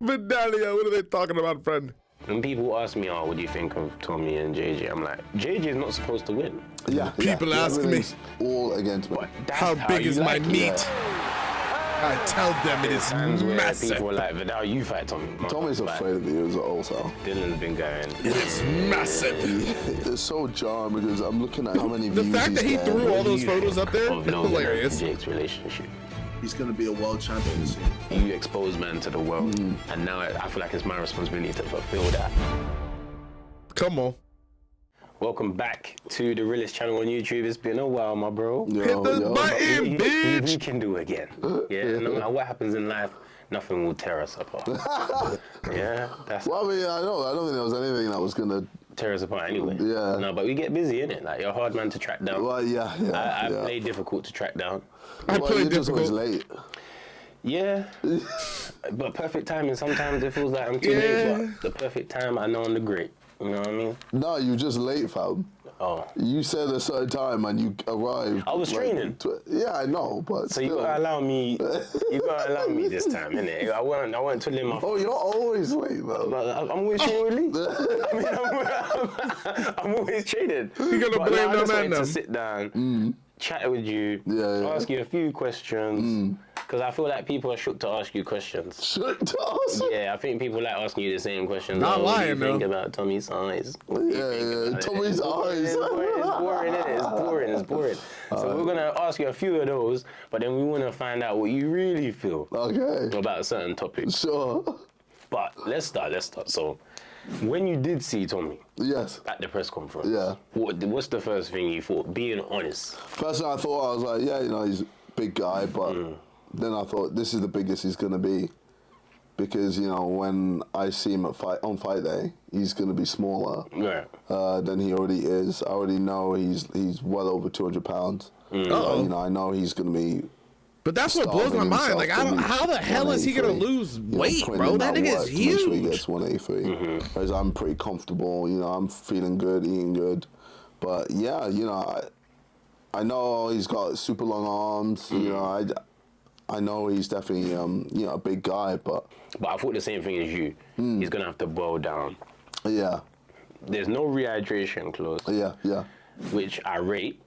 Vidalia, what are they talking about, friend? When people ask me, oh, what do you think of Tommy and JJ? I'm like, JJ is not supposed to win. Yeah. People ask me. All against me. How big is my meat? I tell them it is massive. People are like, Vidal, you fight Tommy. Tommy's afraid of you also. Dillon's been going. It is massive. It's so jarring because I'm looking at how many The views fact that he threw all those photos up there, hilarious. Jake's relationship. He's going to be a world champion this year. You expose man to the world, and now I feel like it's my responsibility to fulfill that. Come on. Welcome back to the realest channel on YouTube. It's been a while, my bro. Hit the button, bitch. We can do it again. Yeah, no matter what happens in life, nothing will tear us apart. Yeah, that's. Well, I mean, I don't think there was anything that was gonna tear us apart anyway. Yeah. No, but we get busy, innit? Like, you're a hard man to track down. Well, yeah. I play difficult to track down. I play just always difficult. late. Yeah, but perfect timing. Sometimes it feels like I'm too late, but the perfect time, I know I'm the great. You know what I mean? No, you just late, fam. Oh. You said a certain time and you arrived. I was training. Yeah, I know, but so you gotta allow me. You gotta allow me this time, innit? I weren't twiddling my. Oh, you're always late, bro. I'm always training with Lee. I mean, I'm always training. You gonna blame I the just man wanted now? to sit down, chat with you, ask you a few questions. Because I feel like people are shook to ask you questions. Shook to ask? Yeah, I think people like asking you the same questions. Not lying, though. Think though. about Tommy's eyes. Yeah. Tommy's eyes. It's boring, isn't it? It's boring. So we're gonna ask you a few of those, but then we wanna find out what you really feel about certain topics. Sure. But let's start. So, when you did see Tommy at the press conference, what's the first thing you thought? Being honest. First thing I thought, I was like, yeah, you know, he's a big guy, but then I thought this is the biggest he's gonna be, because you know when I see him on fight day, he's gonna be smaller than he already is. I already know he's well over 200 pounds. You know, I know he's gonna be. But that's what blows my mind. Like, how the hell is he gonna lose weight, bro? That nigga is huge. Make sure he gets 183. Whereas I'm pretty comfortable. You know, I'm feeling good, eating good. But yeah, you know, I know he's got super long arms. You know, I know he's definitely you know, a big guy, but I thought the same thing as you. He's gonna have to boil down. Yeah. There's no rehydration clause. Yeah. Which I rate.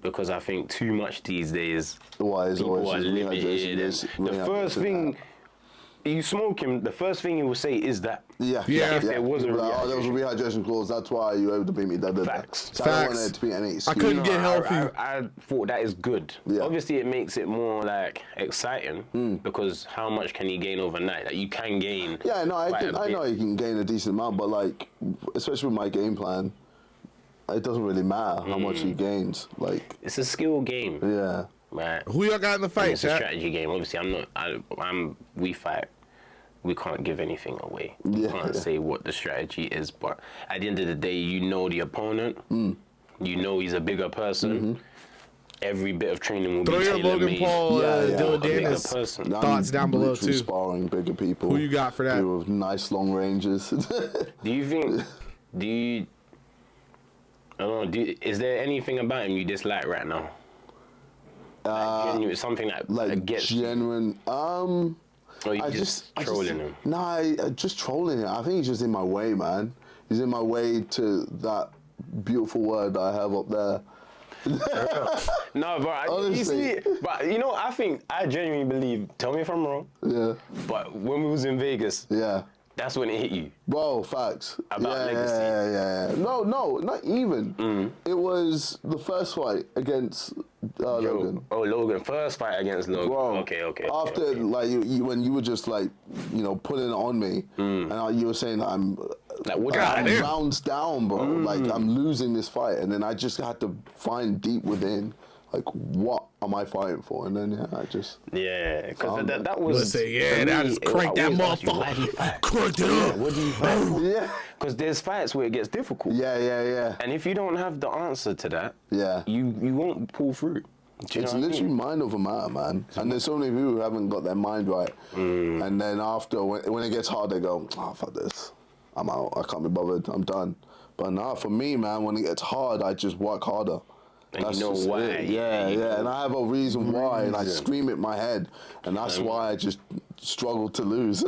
Because I think too much these days, people are limited. The first thing you smoke him, the first thing he will say is that. Yeah. If there was a rehydration. There was a rehydration clause, that's why you were able to beat me. Facts. So I don't want it to be any excuse. I couldn't get healthy. I thought that is good. Yeah. Obviously, it makes it more like exciting because how much can he gain overnight? Like, you can gain. Yeah, no, I know he can gain a decent amount, but like, especially with my game plan, it doesn't really matter how much he gains. Like, it's a skill game. Yeah. Right. Who y'all got in the fight? It's a strategy game. Obviously, we fight. We can't give anything away. We can't say what the strategy is, but at the end of the day, you know the opponent. You know he's a bigger person. Every bit of training will Throw be your Logan Paul, Dillon Danis thoughts down below too. Sparring bigger people. Who you got for that? With nice long ranges. Is there anything about him you dislike right now? Genuine, something that gets genuine. Or you just trolling him? No, I just trolling him. I think he's just in my way, man. He's in my way to that beautiful word that I have up there. No, but you see, but you know, I genuinely believe. Tell me if I'm wrong. Yeah. But when we was in Vegas, that's when it hit you. Bro, facts. About legacy. Yeah. No, not even. It was the first fight against Logan. Oh, Logan. First fight against Logan. Bro, okay. After, like, when you were just, like, you know, putting it on me, and you were saying that I'm rounds down, bro. Like, I'm losing this fight. And then I just had to find deep within, like, what am I fighting for? And then, I just... Yeah, because that was... that just crank that motherfucker. Crank it up. What do you fight for? Yeah. Because there's fights where it gets difficult. Yeah. And if you don't have the answer to that, you won't pull through. It's literally mind over matter, man. And there's so many people who haven't got their mind right. And then after, when it gets hard, they go, oh, fuck this. I'm out. I can't be bothered. I'm done. But nah, for me, man, when it gets hard, I just work harder. And that's you know why. Yeah. And I have a reason why, and I scream it in my head. And that's why I just struggled to lose.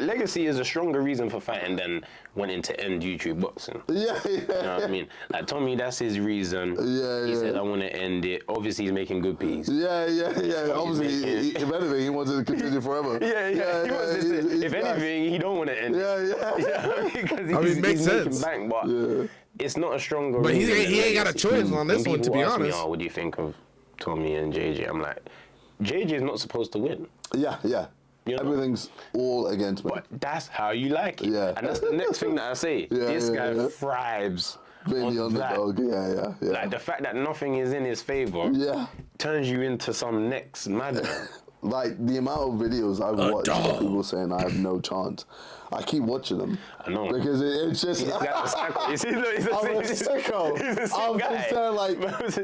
Legacy is a stronger reason for fighting than wanting to end YouTube boxing. Yeah. You know what I mean? Like Tommy, that's his reason. He said, I want to end it. Obviously, he's making good peas. Yeah. Obviously, if anything, he wants to continue forever. If anything, he don't want to end it. Yeah. Because it makes he's sense. making bank, but it's not a stronger But reason. he ain't got a choice on this one, to be honest. Me, what do you think of Tommy and JJ? I'm like, JJ is not supposed to win. Yeah. You know? Everything's all against me. But that's how you like it. Yeah. And that's the next thing that I say. This guy thrives being the underdog. Yeah. Like the fact that nothing is in his favor turns you into some next madman. Like the amount of videos I've watched of people saying I have no chance. I keep watching them. I know. Because it's just... He's a psycho. He's I'm a sicko. I'm just there like,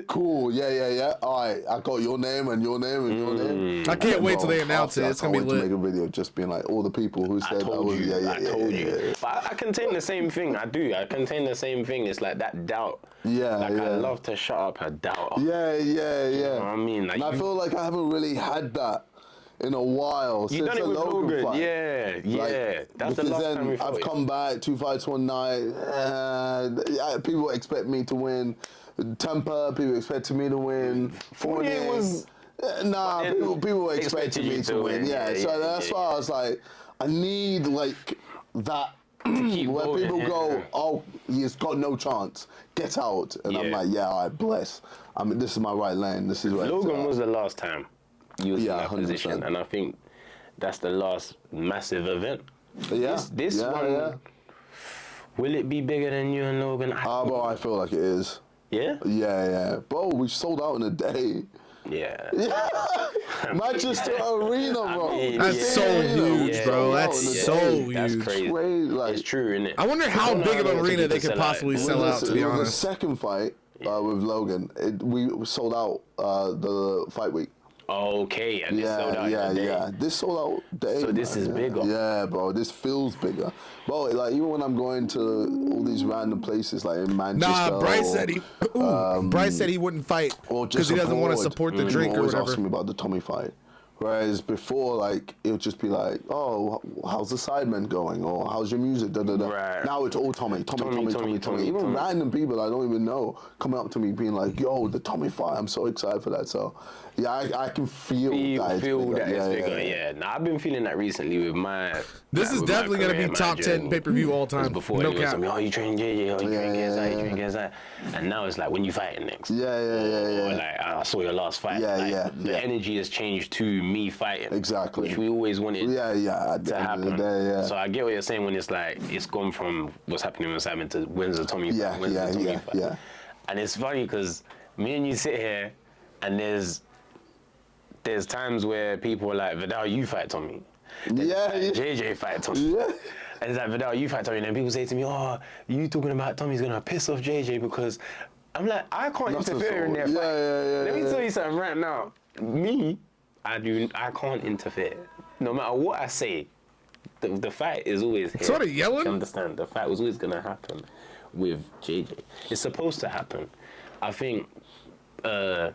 cool, yeah. All right, I got your name and your name and your name. I can't wait till they announce it. It's going to be lit. To make a video just being like, all the people who said I told you. I told you. But I contain the same thing. I do. I contain the same thing. It's like that doubt. I love to shut up her doubt. Yeah. You know what I mean? Like, and I feel like I haven't really had that in a while you since done it the with Logan fight. Yeah. That's the last time we fought. I've come back 2 fights one night. People expect me to win. Temper, people expected me to win. Fournier was... people expected me to win. So that's why I was like, I need like that where people go, oh, he's got no chance. Get out. And I'm like, all right, bless. I mean, this is my right lane. This is where Logan was the last time you was in that 100%. position, and I think that's the last massive event. This one, will it be bigger than you and Logan? Bro, I feel like it is. Yeah? Yeah. Bro, we sold out in a day. Yeah. Manchester Arena, bro. I mean, that's so huge, bro. That's so huge. That's crazy. It's true, isn't it? I wonder how big of an arena they could possibly sell out, to be honest. The second fight with Logan, we sold out the fight week. Okay, and this sold out in a day. This sold out day. So this is bigger. Yeah, bro. This feels bigger. Bro, like even when I'm going to all these random places, like in Manchester. Nah, Bryce said he wouldn't fight because he doesn't want to support the drink or whatever. Asking me about the Tommy fight. Whereas before, like, it would just be like, oh, how's the Sidemen going? Or how's your music? Right. Now it's all Tommy. Even random people I don't even know coming up to me being like, yo, the Tommy fight, I'm so excited for that. So, yeah, I can feel that it's bigger. Yeah. Now, I've been feeling that recently with my... This is definitely going to be top 10 pay-per-view all time. Before no cap. Oh, you train JJ, oh, you train KSI, you train KSI. And now it's like, when you fighting next? Yeah. Or like, I saw your last fight. The energy has changed to me fighting. Exactly. Which we always wanted to happen. So I get what you're saying when it's like, it's gone from what's happening with Simon to when's the Tommy fight, when's the Tommy fight. And it's funny because me and you sit here and there's times where people are like, Vidal, you fight Tommy. JJ fight Tommy. And it's like, Vidal, you fight Tommy. And then people say to me, oh, you talking about Tommy's going to piss off JJ because... I'm like, I can't interfere in their fight. Let me tell you something right now. Me, I can't interfere. No matter what I say, the fight is always here. Sort of yelling? You understand? The fight was always going to happen with JJ. It's supposed to happen. I think Tommy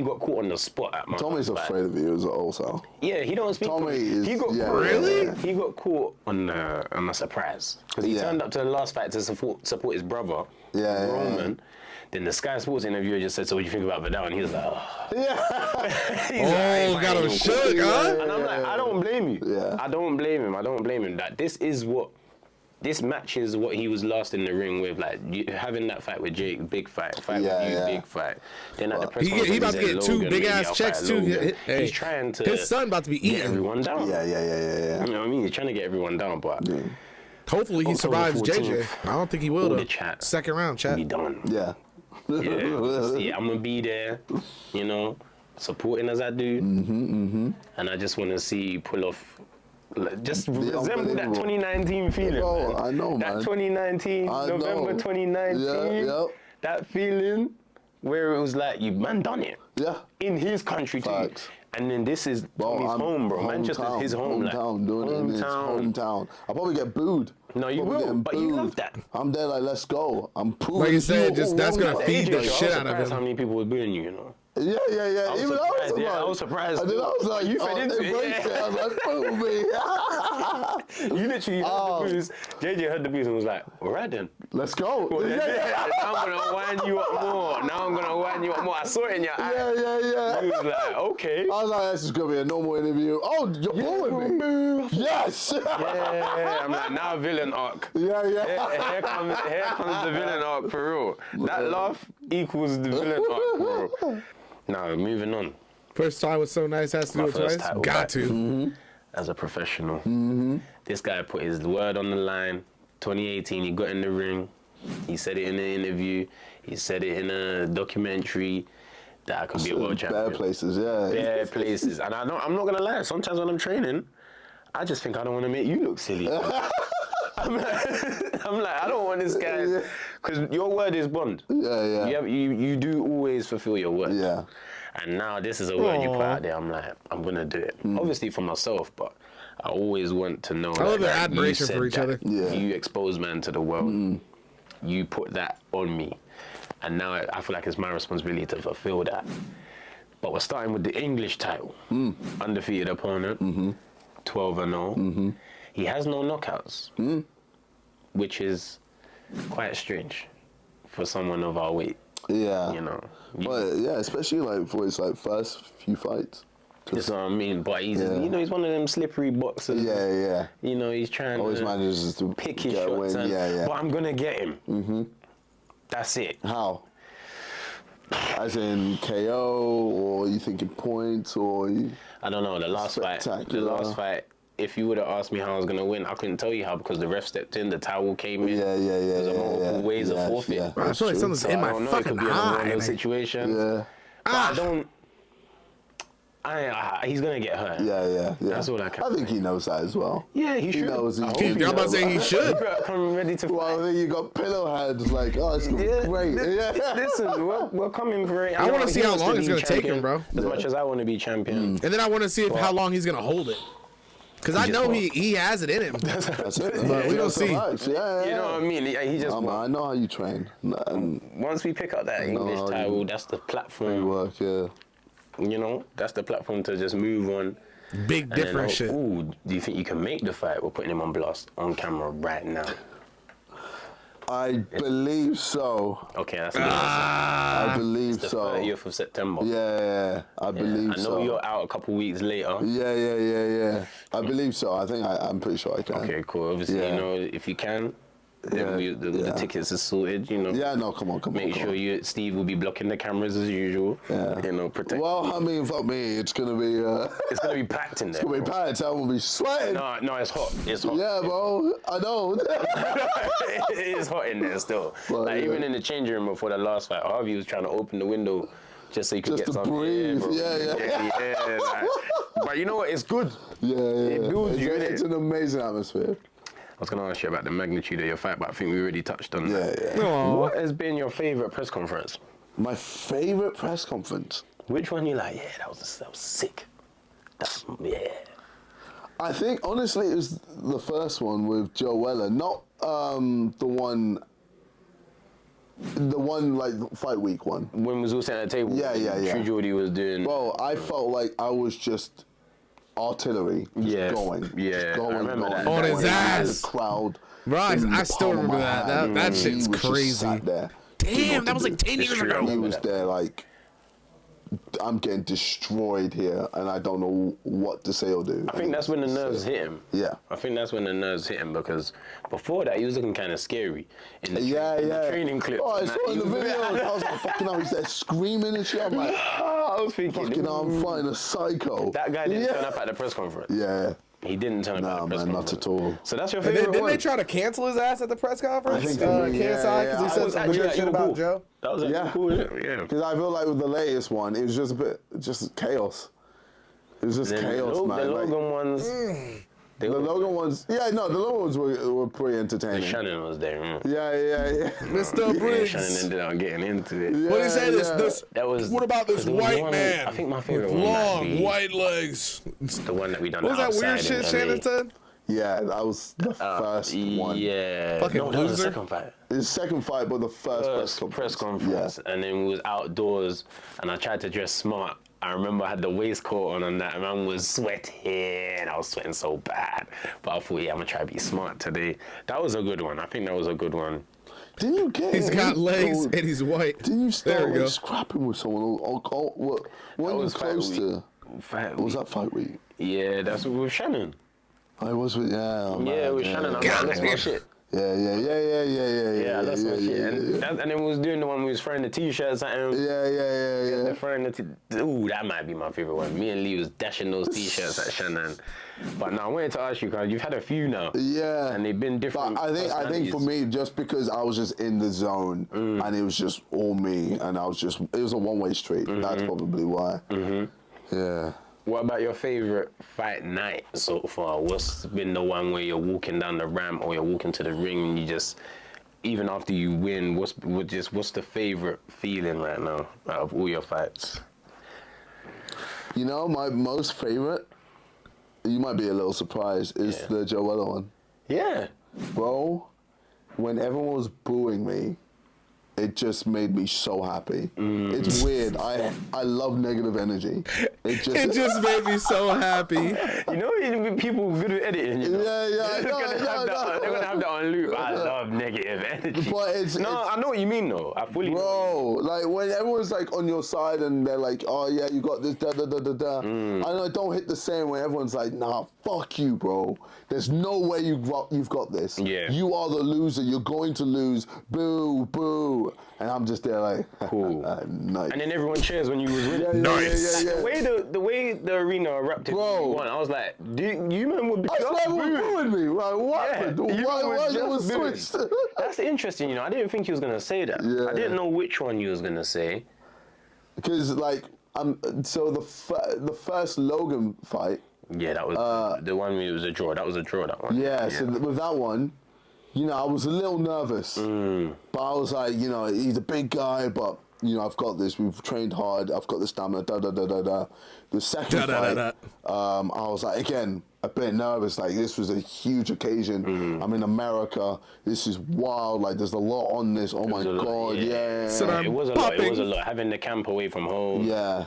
got caught on the spot at my Tommy's afraid of you also. Yeah, he don't speak. He got caught, really? He got caught on a surprise because he turned up to the last fight to support his brother, Roman. Then the Sky Sports interviewer just said, "So what do you think about Vidal?" And he was like, "Oh, got him shook, huh?" And I'm like, "I don't blame you. Yeah. I don't blame him. That this matches what he was last in the ring with, like having that fight with Jake, big fight with you, big fight. Then at the press conference, he about to get two big ass checks too. He's trying to. His son about to be eating everyone down. Yeah. You know what I mean? He's trying to get everyone down, but hopefully he survives JJ. I don't think he will though. Second round, chat. Be done. Yeah. I'm gonna be there. You know, supporting as I do. And I just want to see pull off. Just resemble that 2019 feeling. Oh, I know, man. That 2019, November 2019. That feeling where it was like, you man done it. Yeah. In his country too. And then this is Tommy's home, bro. Manchester's his home. Hometown, doing it in his hometown. I'll probably get booed. No, you will, but you love that. I'm there like, let's go. I'm proving. Like you said, just that's gonna feed the shit out of him. How many people were booing you, you know? Yeah. Even I was surprised. I was surprised. And then I was like, you fed into embrace it. I was like, fool me. You literally heard the booze. JJ heard the booze and was like, all right then. Let's go. Now I'm going to wind you up more. I saw it in your eye. Yeah. You was like, okay. I was like, this is going to be a normal interview. Oh, you're pulling me. Yes. Yeah. I'm like, now villain arc. Yeah. Here comes the villain arc for real. That laugh equals the villain arc for real. Now, moving on. First time was so nice, has to do it twice. Got to. As a professional. This guy put his word on the line. 2018, he got in the ring. He said it in an interview. He said it in a documentary that I could be a world champion. Bad places, yeah. Bad places. And I'm not going to lie. Sometimes when I'm training, I just think I don't want to make you look silly. I'm like, I don't want this guy, because your word is bond. Yeah. You do always fulfill your word. Yeah. And now this is a word you put out there. I'm like, I'm gonna do it. Obviously for myself, but I always want to know. I love their that admiration for each other. Yeah. You expose man to the world. You put that on me, and now I feel like it's my responsibility to fulfill that. But we're starting with the English title. Undefeated opponent. 12-0. He has no knockouts, which is quite strange for someone of our weight. Yeah. You know. But yeah, especially like for his like first few fights. That's what I mean. But he's, he's one of them slippery boxers. Yeah. You know, he's trying Always to manages to pick his get shots. away. Yeah. But I'm gonna get him. That's it. How? As in KO, or you thinking points, or you... I don't know. The last fight. If you would have asked me how I was gonna win, I couldn't tell you how, because the ref stepped in, the towel came in. Yeah. There's multiple ways of forfeit. Yeah, I feel like something's in my fucking eye. Situation. Yeah. But I don't. He's gonna get hurt. Yeah. That's all I can. I think he knows that as well. Yeah, he should. Knows. I'm about to say he should. I'm ready to. Well, then you got pillow heads like, oh, it's great. Listen, we're coming for it. I want to see how long it's gonna take him, bro. As much as I want to be champion. And then I want to see how long he's gonna hold it. Because I know he has it in him. That's it. But we don't see. Yeah. You know what I mean? He just. I know how you train. Once we pick up that English title, that's the platform. Work, yeah. You know, that's the platform to just move on. Big different shit. Ooh, do you think you can make the fight? We're putting him on blast on camera right now. I believe so. Okay, that's a good I believe the so. 30th of September. Yeah, I believe so. I know you're out a couple weeks later. Yeah. I believe so. I think I'm pretty sure I can. Okay, cool. Obviously, you know, if you can, then the tickets are sorted, you know. Yeah, no, come on. Make sure Steve will be blocking the cameras as usual. Yeah. You know, protect. Well, I mean, fuck me, it's gonna be. It's gonna be packed in there. It's gonna be packed. I will be sweating. No, it's hot. It's hot. Yeah, bro. I know. It is hot in there still. But, even in the changing room before the last fight, Harvey was trying to open the window just so you could Just get to some breathe. air, Yeah. But you know what? It's good. Yeah. It builds you. It's an amazing atmosphere. I was going to ask you about the magnitude of your fight, but I think we already touched on that. Yeah. What has been your favourite press conference? My favorite press conference. Which one you like? Yeah, that was sick. Yeah. I think honestly it was the first one with Joe Weller, not the one like fight week one. When we was all sitting at the table. Yeah. True Geordie was doing. Well, I felt like I was just artillery, going. Yeah, I remember that. On his ass. The crowd. Right, I still remember that. That shit's crazy. Sat there. Damn, that was like 10 years ago. He was there like, I'm getting destroyed here, and I don't know what to say or do. I think that's when the nerves hit him. Yeah. I think that's when the nerves hit him, because before that he was looking kind of scary in the training clips. Oh, I saw in the video. I was like, fucking hell, he's there screaming and shit. I'm like, I was thinking, fucking hell, I'm fighting a psycho. That guy didn't turn up at the press conference. Yeah. He didn't turn up at the press conference. Not at all. So that's your favorite one? Didn't they try to cancel his ass at the press conference? I think KSI, because he said some weird shit about Joe? That was actually cool, yeah. Because I feel like with the latest one, it was just chaos. It was just chaos, man. The Logan ones... The Logan ones, the Logan ones were pretty entertaining. Shannon was there. Yeah. Mr. Briggs. Shannon ended up getting into it. Yeah, What did he say? That was. What about this white man? I think my favorite with one. long white legs. The one that we done. What was that weird shit Shannon said? Yeah, that was the first one. Yeah. Fucking no, that was the loser. second fight. His second fight, but the first Press conference. And then we was outdoors, and I tried to dress smart. I remember I had the waistcoat on and that man was sweating. I was sweating so bad. But I thought, yeah, I'm going to try to be smart today. That was a good one. I think that was a good one. Didn't you get He's got legs and he's white. Didn't you start There we go. like, scrapping with someone? What was close to? Fight Was that fight week? Yeah, that's with Shannon. I was with, Yeah, with Shannon. That's my shit. Yeah, That's my shit. And then we was doing the one we was throwing the t-shirts at him. Yeah. Throwing ooh, that might be my favorite one. Me and Lee was dashing those t-shirts at Shannon. But now I wanted to ask you, because you've had a few now. Yeah. And they've been different. But I think for me, just because I was just in the zone and it was just all me, and it was a one-way street. That's probably why. Yeah. What about your favorite fight night so far? What's been the one where you're walking down the ramp or you're walking to the ring and you just, even after you win, what's the favorite feeling right now out of all your fights? You know, my most favorite, you might be a little surprised, is the Joella one. Yeah. Bro, when everyone was booing me, it just made me so happy. It's weird. I love negative energy. It just made me so happy. You know, people good at editing. You know? Yeah. They're gonna have that on loop. I love negative energy. But I know what you mean though. I fully. Bro, like when everyone's like on your side and they're like, oh yeah, you got this, da. I don't hit the same when everyone's like, nah, fuck you, bro. There's no way you've got this. Yeah. You are the loser. You're going to lose. Boo. And I'm just there like, cool. Nice. And then everyone cheers when you was winning. Nice. Yeah. The way the arena erupted when you won, I was like, you man would be just booing me. Like, what happened? Why it was switched? That's interesting, you know. I didn't think he was gonna say that. Yeah. I didn't know which one you was gonna say. Because like, so the first Logan fight. Yeah, that was the one where it was a draw. That was a draw, that one. Yeah, so with that one, you know, I was a little nervous. But I was like, you know, he's a big guy, but, you know, I've got this. We've trained hard. I've got the stamina, da. The second fight, I was like, again, a bit nervous. Like, this was a huge occasion. I'm in America. This is wild. Like, there's a lot on this. Oh, my God. Yeah. So it was a lot. It was a lot. Having the camp away from home. Yeah.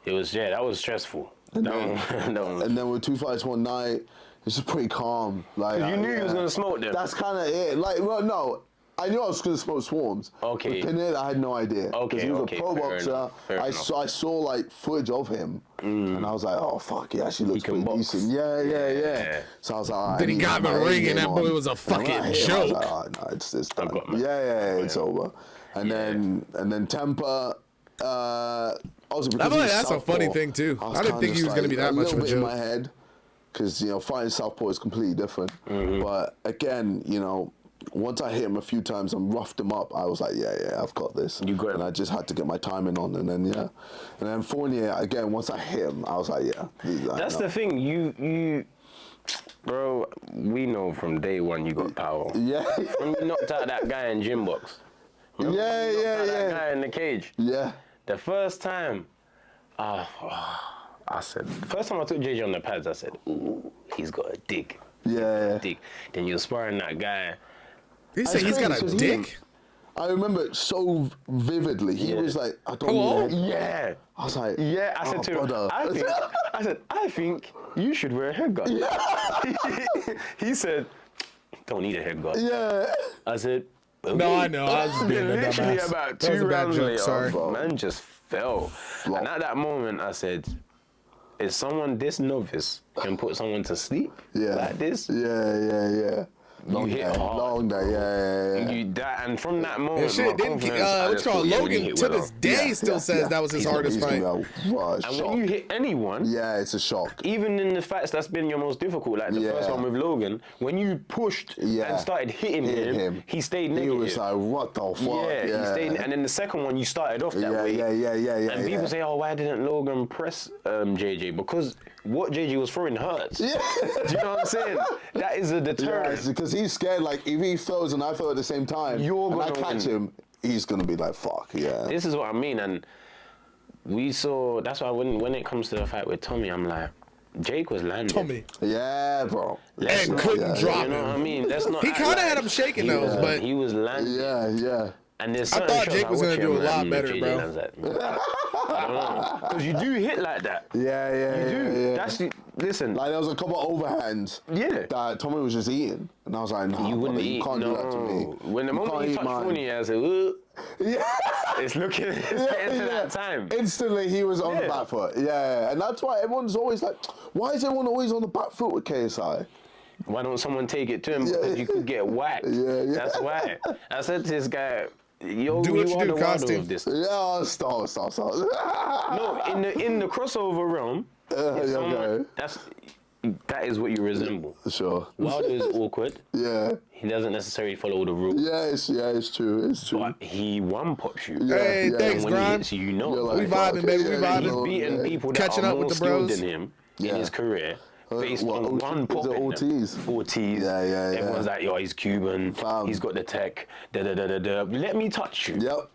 It was, that was stressful. And then with 2 fights one night, it's just pretty calm. Like you knew you was gonna smoke them. That's kind of it. Like, well, no, I knew I was gonna smoke Swarms. Okay. With Pineda, I had no idea. Okay. He was a pro boxer. I saw like footage of him, and I was like, oh fuck, he actually looks pretty decent. Yeah. So I was like, then he got in the ring, and that boy was a fucking joke. Like, oh, no, it's done. It's over. And then Temper. Also because that's a funny thing too. I didn't think he was going to be that much of a joke. In my head, because you know, fighting southpaw is completely different. But again, you know, once I hit him a few times and roughed him up, I was like, yeah, I've got this. You got it. And I just had to get my timing on, and then Fournier again. Once I hit him, I was like, yeah. That's the thing. You. Bro, we know from day one you got power. Yeah. When you knocked out that guy in gym box. That guy in the cage. Yeah. The first time, I said, the first time I took JJ on the pads, I said, ooh, he's got a dick. Yeah. Dick. Then you're sparring that guy. He said he's got a dick? I remember it so vividly. He was like, I don't know. Yeah. I was like, I said to him, I think you should wear a headguard. He said, don't need a headguard. Yeah. I said, okay. No, I know. I was just being a literally dumbass. about That was 2 a bad rounds joke, later, sorry. man just fell. And at that moment, I said, if someone this novice can put someone to sleep like this, Yeah. You hit hard. Long day, yeah. And from that moment, And shit, didn't what's called Logan to this day still says that was his hardest fight. And when you hit anyone, it's a shock. Even in the fights that's been your most difficult, like the first one with Logan, when you pushed and started hitting him, he stayed negative. He was like, what the fuck? Yeah, he stayed. And then the second one, you started off that way. Yeah. And people say, oh, why didn't Logan press JJ? Because what JJ was throwing hurts. Yeah. Do you know what I'm saying? That is a deterrent. Because he's scared, like, if he throws and I throw at the same time, and I catch him, he's going to be like, fuck, This is what I mean, and we saw, that's why when it comes to the fight with Tommy, I'm like, Jake was landing. Tommy. Yeah, bro. And couldn't drop You know what I mean? Let's not. He act kind of like had him shaking he those, was- but he was landing. Yeah. And there's I certain thought shots Jake was watch gonna do him, a lot like, better, JJ bro. lands that. I don't know. Because you do hit like that. Yeah. You do. Yeah. That's listen. Like there was a couple of overhands. Yeah. That Tommy was just eating, and I was like, nah, You wouldn't brother, eat. you can't do that to me. When the moment you touch Fournier, I said, Yeah. it's getting to that time. Instantly, he was on the Yeah. back foot. Yeah, and that's why everyone's always like, why is everyone always on the back foot with KSI? Why don't someone take it to him? Because you could get whacked. Yeah. That's why. I said to this guy, yo, Do you what you are do, the wilder costume. of this. Yeah, stop. No, in the crossover realm, if someone, okay. that is what you resemble. Sure. Wilder is awkward. Yeah. He doesn't necessarily follow the rules. Yeah, it's true. It's true. But he one pops you. Hey, yeah. thanks, And when he Grind. hits you, you know. You're like, We vibing, baby, we yeah, vibing. He's you know, beaten yeah. people that Catching are up with more the skilled bros. than him Yeah. in his career. Based what, on OT one is pop it in OTs? them. OTs. Yeah. Everyone's like, yo, he's Cuban. Fam. He's got the tech. Let me touch you. Yep.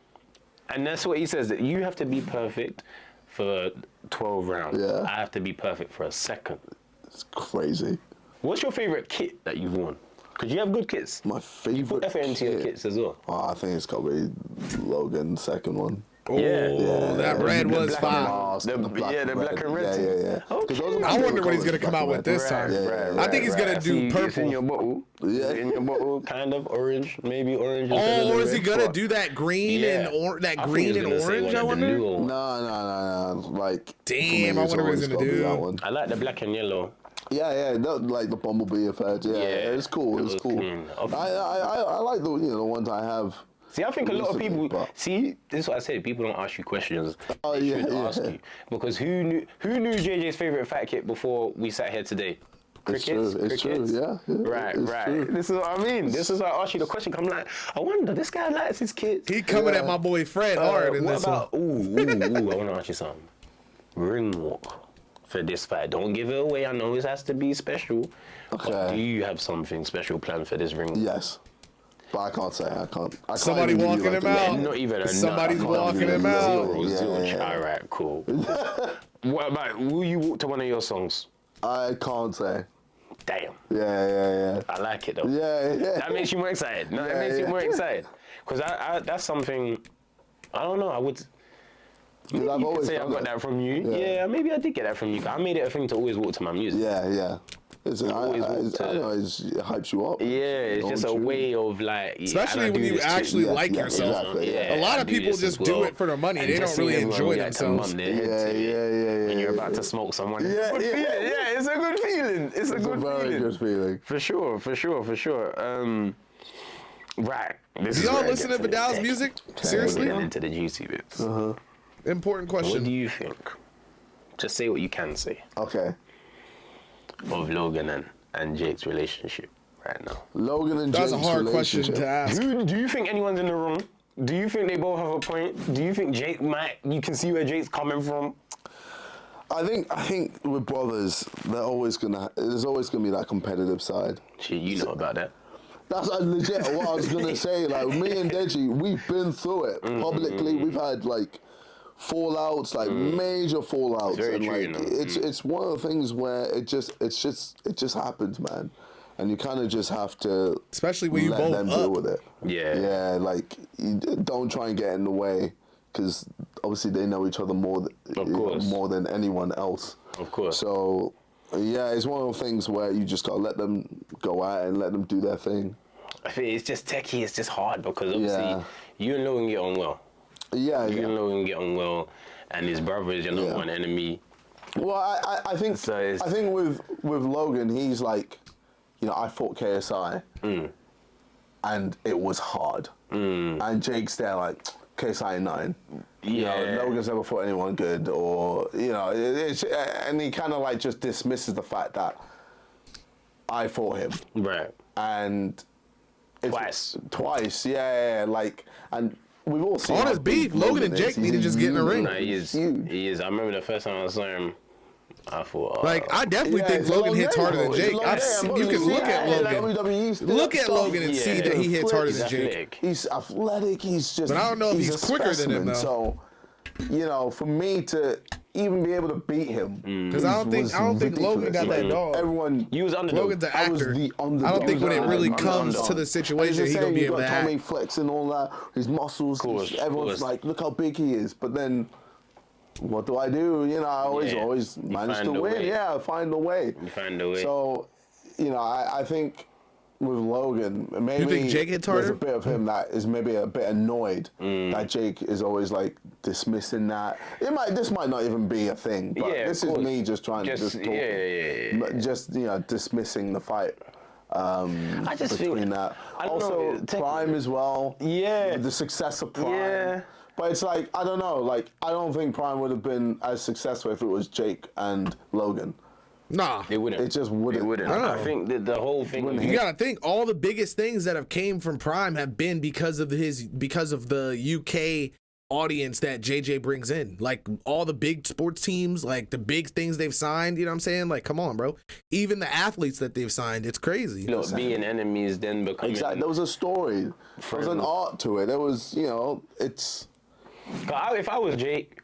And that's what he says, that you have to be perfect for 12 rounds. Yeah. I have to be perfect for a second. It's crazy. What's your favorite kit that you've worn? Because you have good kits. My You favorite. put effort into your kit. kits as well. Oh, I think it's got to be Logan, second one. Oh, Yeah. that red The was black fire. Mask and The black and red team. Yeah. 'Cause those are my I wonder favorite what he's colours, gonna come black out and with red. this time. I think he's gonna do It's in your purple. bottle. Yeah. In your bottle, kind of orange, maybe orange. Oh, or is he red, gonna but- do that green Yeah. and that I think green he and was gonna say orange? one I of the wonder. new ones. No. Like, Damn, for me, I it's wonder what he's always gonna gotta be do. that one. I like the black and yellow. Yeah, no, like the Bumblebee effect. Yeah, it's cool. it It's was cool. clean. Okay. I like the the ones I have. See, I think a lot of recently, people but- see. This is what I said. People don't ask you questions. Oh, They yeah, should yeah. ask you because who knew JJ's favorite fat kit before we sat here today? It's Crickets. true. It's true. Crickets? Yeah. Right. it's True. This is what I mean. This is why I asked you the question. I'm like, I wonder, this guy likes his kids. He coming Yeah. at my boy Fred hard in What this about, one. ooh, I want to ask you something. Ring walk for this fight. Don't give it away. I know it has to be special. But Okay. do you have something special planned for this ring walk? Yes. But I can't say. I can't Somebody even walking give you, him like, out. Not even a Somebody's nut. walking him out. Zero. Yeah. All right, cool. What about, will you walk to one of your songs? I can't say. Damn. Yeah. I like it though. Yeah. That makes you more excited. No, that Yeah, makes you yeah. more excited. Because I that's something, I don't know, I would. Maybe I've you could always say I done got that. that from you. Yeah. Yeah, maybe I did get that from you. I made it a thing to always walk to my music. Yeah. Listen, always want I to- know it hypes you up. Yeah, it's just a Don't you? way of like, yeah, Especially and I when do you this too. actually Yeah, like yeah, yourself. exactly, Yeah, A lot I of do people this just as do well. it for the money. And They just don't really seeing everyone enjoy react to themselves. mum, their head to it. When you're about to smoke someone. Yeah, Good yeah. feeling. Yeah, it's a good feeling. It's a It's a good very feeling. good feeling. For sure. Right. This Do is y'all where it listen to gets Vidal's really music? thick. Seriously? Getting into the juicy bits. Important What do question. you think? Just say what you can say Okay. of Logan and Jake's relationship right now. Logan and That's a Jake's hard question relationship. to ask. Do you think anyone's in the wrong? Do you think they both have a point? Do you think Jake might? You can see where Jake's coming from. I think with brothers, there's always gonna be that competitive side. Shit, you know about that. That's legit what I was gonna say. Like me and Deji, we've been through it publicly. We've had like fallouts, like major fallouts, Very and true, like you know. it's one of the things where it just happens, man. And you kind of just have to, Especially when you let both them up. deal with it. Yeah. Like you don't try and get in the way, because obviously they know each other more than anyone else. Of course. So yeah, it's one of the things where you just gotta let them go out and let them do their thing. I think it's just techie. It's just hard because obviously Yeah. you and Logan get on well. Yeah, You yeah. and Logan get on well, and his brother is your number Yeah. one enemy. Well, I think So it's- I think with Logan, he's like, I fought KSI, and it was hard. And Jake's there like, KSI 9. Yeah. Logan's never fought anyone good, or and he kind of like just dismisses the fact that I fought him, Right. and twice, yeah, like, and we've all seen On how his beef, big Logan and is. Jake He's need to just get in the ring. Nah, he is. huge. He is. I remember the first time I saw him, I thought, Like, I definitely Yeah, think it's a Logan long hits game, harder than bro. It's a Jake. long I've game, seen, bro. you can see look at it, like Logan. WWE still Look at stuff. Logan and see Yeah. that he hits harder than He's Jake. athletic. He's athletic. He's just. But I don't know if he's a quicker than him, specimen. So, for me to even be able to beat him. Because I don't think Logan got that dog. Everyone, You was underdog. Logan's an actor. I was the underdog. I don't think when it really I'm the comes underdog. to the situation, he gonna be able to act. Tommy flexing all that, his muscles. Everyone's like, look how big he is. But then, what do? You know, I always manage to win. Way. Yeah, find a way. You find a way. So, you know, I think with Logan, maybe You think Jake hits there's a harder? bit of him that is maybe a bit annoyed that Jake is always like dismissing that. This might not even be a thing, but Yeah, this of is course. me just trying to just talk. Just, you know, dismissing the fight. I just between feel that. I don't Also, know, Prime as well. Yeah. The success of Prime. Yeah. But it's like, I don't know, like, I don't think Prime would have been as successful if it was Jake and Logan. Nah. It wouldn't. It just wouldn't. It wouldn't. I don't I know. think that the whole thing. You gotta think all the biggest things that have came from Prime have been because of the UK audience that JJ brings in. Like all the big sports teams, like the big things they've signed, you know what I'm saying? Like, come on, bro. Even the athletes that they've signed, it's crazy. Being enemies, then becoming. Exactly. There was a story. There was an art to it. There was, you know, it's. If I was Jake,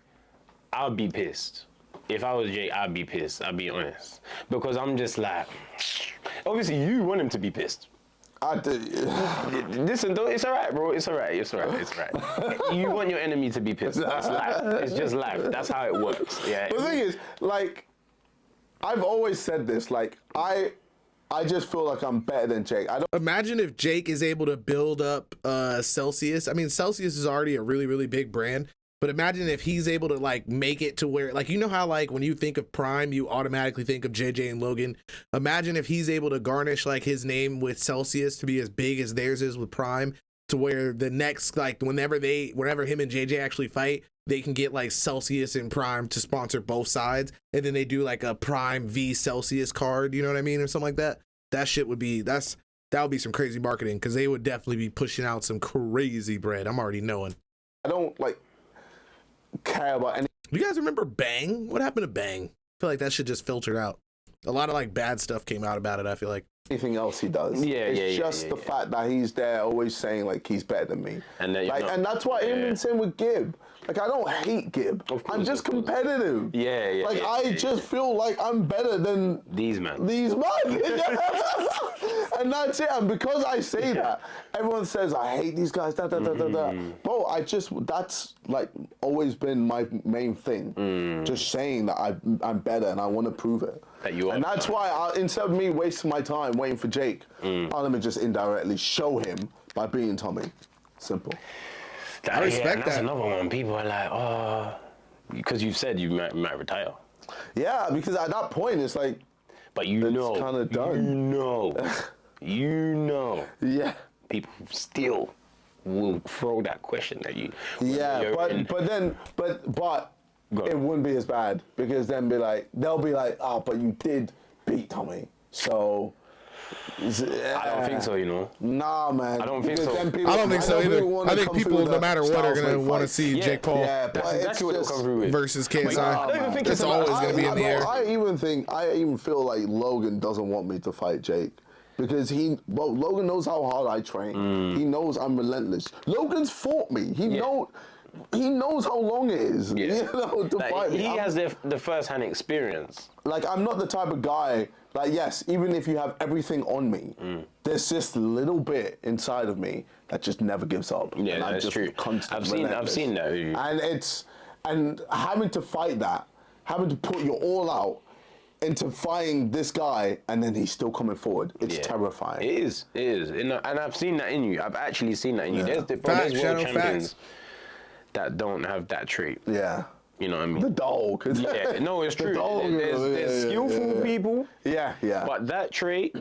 I'd be pissed. If I was Jake, I'd be pissed. I'll be honest. Because I'm just like, obviously you want him to be pissed. I did. Listen, it's all right, bro. It's all right. It's all right. It's all right. You want your enemy to be pissed. That's life. It's just life. That's how it works. Yeah. The thing is, like, I've always said this. Like, I just feel like I'm better than Jake. I don't. Imagine if Jake is able to build up Celsius. I mean, Celsius is already a really, really big brand. But imagine if he's able to like make it to where, like, you know how like when you think of Prime, you automatically think of JJ and Logan. Imagine if he's able to garnish like his name with Celsius to be as big as theirs is with Prime, to where the next, like, whenever him and JJ actually fight, they can get like Celsius and Prime to sponsor both sides, and then they do like a Prime v Celsius card, you know what I mean, or something like that. That shit would be that would be some crazy marketing, because they would definitely be pushing out some crazy bread. I'm already knowing. I don't like care about any. You guys remember Bang? What happened to Bang? I feel like that shit just filtered out. A lot of like bad stuff came out about it, I feel like. Anything else he does. It's just the fact that he's there always saying like he's better than me. And that's why even same with Gibb. Like, I don't hate Gibb. I'm just competitive. Like, I just feel like I'm better than these men. And that's it. And because I say that, everyone says I hate these guys. Bro, that's like always been my main thing. Just saying that I'm better and I want to prove it. And that's why instead of me wasting my time waiting for Jake, let me just indirectly show him by beating Tommy. Simple. I respect that's that. another one. People are like, oh, because you've said you might retire. Yeah, because at that point it's like, but you know, kind of done. You know. Yeah. People still will throw that question at you. Yeah, but it wouldn't be as bad, because then they'll be like, oh, but you did beat Tommy, so. I don't think so, you know. Nah, man. I don't think so. I don't think so either. I think people, no matter what, are going to want to see Jake Paul that's exactly what they'll come through with. versus KSI. I don't even think It's always going to be in the air. I even feel like Logan doesn't want me to fight Jake. Because Logan knows how hard I train. He knows I'm relentless. Logan's fought me. He knows how long it is. Yeah. You know, to fight me. He has the first-hand experience. Like, I'm not the type of guy, like, yes, even if you have everything on me, there's just a little bit inside of me that just never gives up. Yeah, and that's true. I've seen that. And having to fight that, having to put your all out into fighting this guy, and then he's still coming forward. It's terrifying. It is. And I've seen that in you. I've actually seen that in you. There's world champions that don't have that trait. Yeah. You know what I mean? The dog. Yeah, no, it's true. There's skillful people. Yeah. But that trait,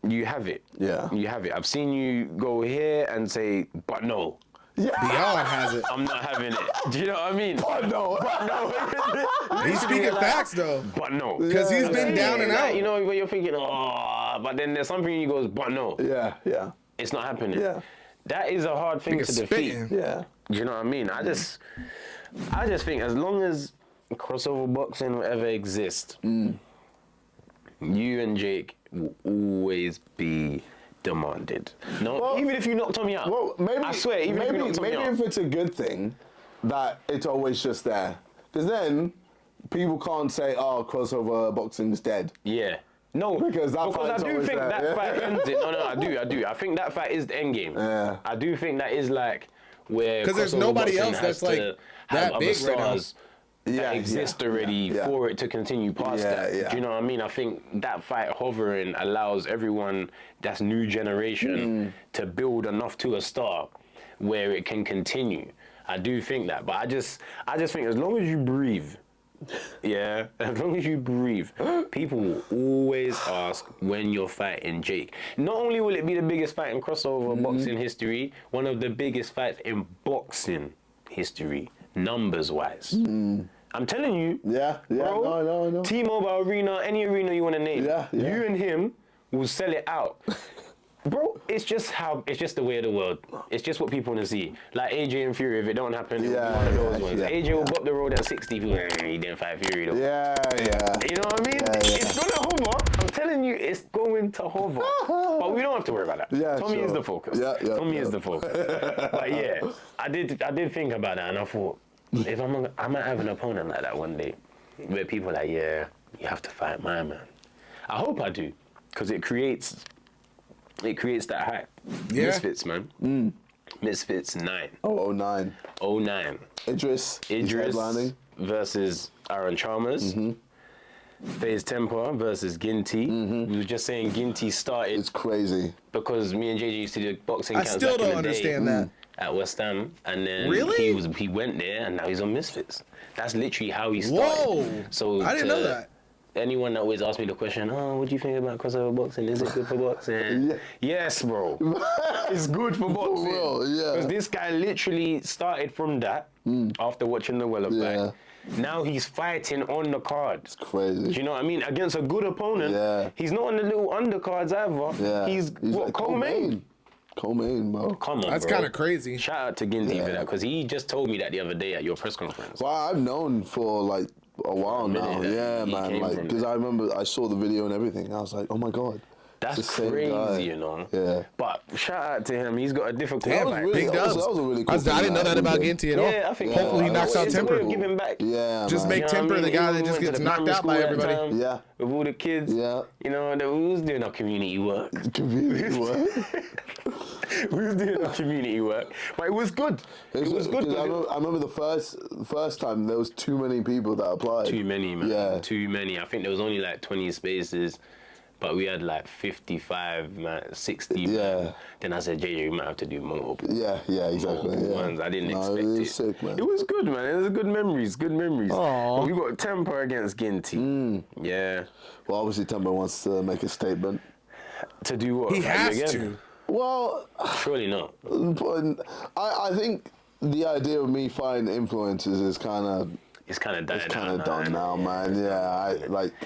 you have it. Yeah. You have it. I've seen you go here and say, but no. Yeah. Beyond has it. I'm not having it. Do you know what I mean? But no. He's speaking facts, though. But no. Because he's been down and out. You know, when you're thinking, oh, but then there's something he goes, but no. Yeah. It's not happening. Yeah. That is a hard thing to defeat. Yeah. Do you know what I mean? I just think as long as crossover boxing will ever exist, you and Jake will always be demanded. No, even if you knock Tommy out. Well, maybe I swear, even if you knock Tommy out. Maybe if it's a good thing that it's always just there, because then people can't say, "Oh, crossover boxing's dead." Yeah. No, Because I do think that fight ends it. No, I do. I think that fight is the end game. Yeah. I do think that is like where because there's crossover nobody boxing else has that's like to that have big other right now. stars that exist already for it to continue past that. Yeah. Do you know what I mean? I think that fight hovering allows everyone that's new generation to build enough to a star where it can continue. I do think that, but I just think as long as you breathe. Yeah, as long as you breathe, people will always ask when you're fighting Jake. Not only will it be the biggest fight in crossover boxing history, one of the biggest fights in boxing history, numbers-wise. I'm telling you, Yeah, bro, I know. T-Mobile Arena, any arena you want to name, Yeah. you and him will sell it out. Bro, it's just the way of the world. It's just what people want to see. Like AJ and Fury, if it don't happen, it'll be one of those ones. yeah. AJ will go up the road at 60, people he didn't fight Fury though. Yeah. You know what I mean? Yeah. It's gonna hover. I'm telling you, it's going to hover. But we don't have to worry about that. Yeah, Tommy is sure. the focus. Yeah, Tommy is the focus. But yeah, I did think about that, and I thought, if I might have an opponent like that one day, where people are like, yeah, you have to fight my man. I hope I do, because it creates that hype. Yeah. Misfits, man. Misfits 9. Oh, 09. 09. Idris Idris versus Aaron Chalmers. FaZe Temper versus Ginty. We were just saying Ginty started It's crazy. because me and JJ used to do boxing I camps still back in don't the understand day that. at West Ham, and then Really? he went there, and now he's on Misfits. That's literally how he started. Whoa! So I didn't know that. Anyone that always asks me the question, oh, what do you think about crossover boxing? Is it good for boxing? Yeah. Yes, bro. It's good for boxing. real, yeah. Because this guy literally started from that after watching the Weller Yeah. fight. Now he's fighting on the card. It's crazy. Do you know what I mean? Against a good opponent. Yeah. He's not on the little undercards either. Yeah. He's what, like co-main? Co-main, bro. Come on, That's bro. kind of crazy. Shout out to Ginty Yeah. for that, because he just told me that the other day at your press conference. Well, I've known for like a while now. minute that Yeah, he man. came Like, from because there. I remember I saw the video and everything. I was like, oh my god. That's the same crazy, guy. you know. Yeah. But shout out to him. He's got a difficult Damn, fight. really- big that was- dubs. that was a really cool I thing didn't know that about happened. Ginty at all. Yeah, I think Hopefully he knocks out it's a way Temper. of giving back. Yeah, Just man. make You know what I Temper mean? the guy Even that we just went to gets the knocked primary out by school at everybody. time Yeah. With all the kids. Yeah. You know, we was doing our community work. Community work. We was doing our community work. But it was good. It was good. 'Cause I remember the first time there was too many people that applied. Too many, man. Yeah. Too many. I think there was only like 20 spaces, but we had like 55, man, 60. Yeah. Man. Then I said, JJ, we might have to do more. Yeah, exactly. Multiple Yeah. ones. I didn't expect it it. was sick, man. It was good, man. It was good memories. Good memories. Aw. But we got Temper against Ginty. Yeah. Well, obviously, Temper wants to make a statement. To do what? He Fight has again? to. Well, Surely not. but I think the idea of me fighting influencers is kind of It's kind of done. done now, man. Yeah,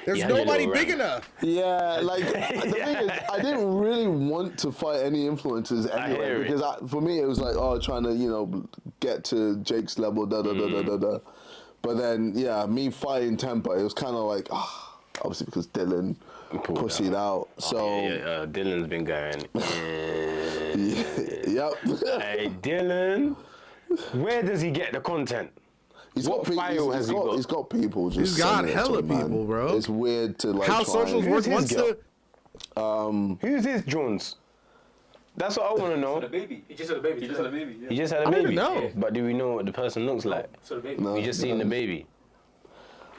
There's Yeah, you nobody know, big right. enough. yeah, like the thing is, I didn't really want to fight any influencers hear anyway it. because for me it was like, oh, trying to get to Jake's level, da da da da da da. But then, yeah, me fighting Temper, it was kind of like, obviously because Dillon Pulled pussied out. So, Yeah, Dylan's been going. yep. Hey, Dylan, where does he get the content? What file has he got? He's got people just. He's got sending it to hella him, man. people, bro. It's weird to like. How try socials and- work his once girl? the Who's this Jones? That's what I want to know. The baby. He just had a baby. He just had a baby. Yeah. He just had a I baby. didn't know. But do we know what the person looks like? So the baby. No. We just seen the baby.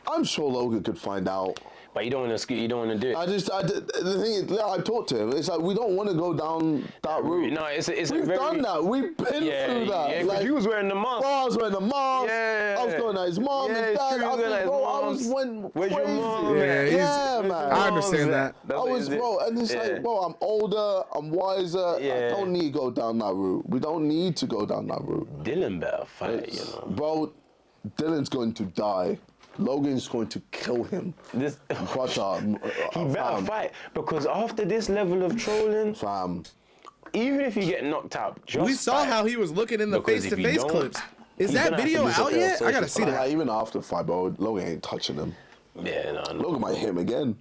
I'm sure Logan could find out. But you don't want to. You don't want to do it. The thing is, I talked to him. It's like we don't want to go down that route. No, it's We've very. done that. We've been Yeah, through that. yeah. Because you was wearing the mask. Bro, I was wearing the mask. Yeah. I was going at his mom Yeah, and it's dad. true, you I was going at his was mom's. went Where's your crazy. mom? Yeah, he's- Yeah, man. I understand that. I was, bro, and it's like, bro, I'm older, I'm wiser. Yeah. I don't need to go down that route. We don't need to go down that route. Dylan better fight, you know. Bro, Dylan's going to die. Logan's going to kill him. This, But, he better fight, because after this level of trolling, Fam. even if you get knocked out, just we saw fight. how he was looking in the Because if you face-to-face don't, clips. Is he's that gonna have to video out disappear yet? on I gotta social. see that. Like, even after the fight, bro, Logan ain't touching him. Yeah, no. Logan might hit him again.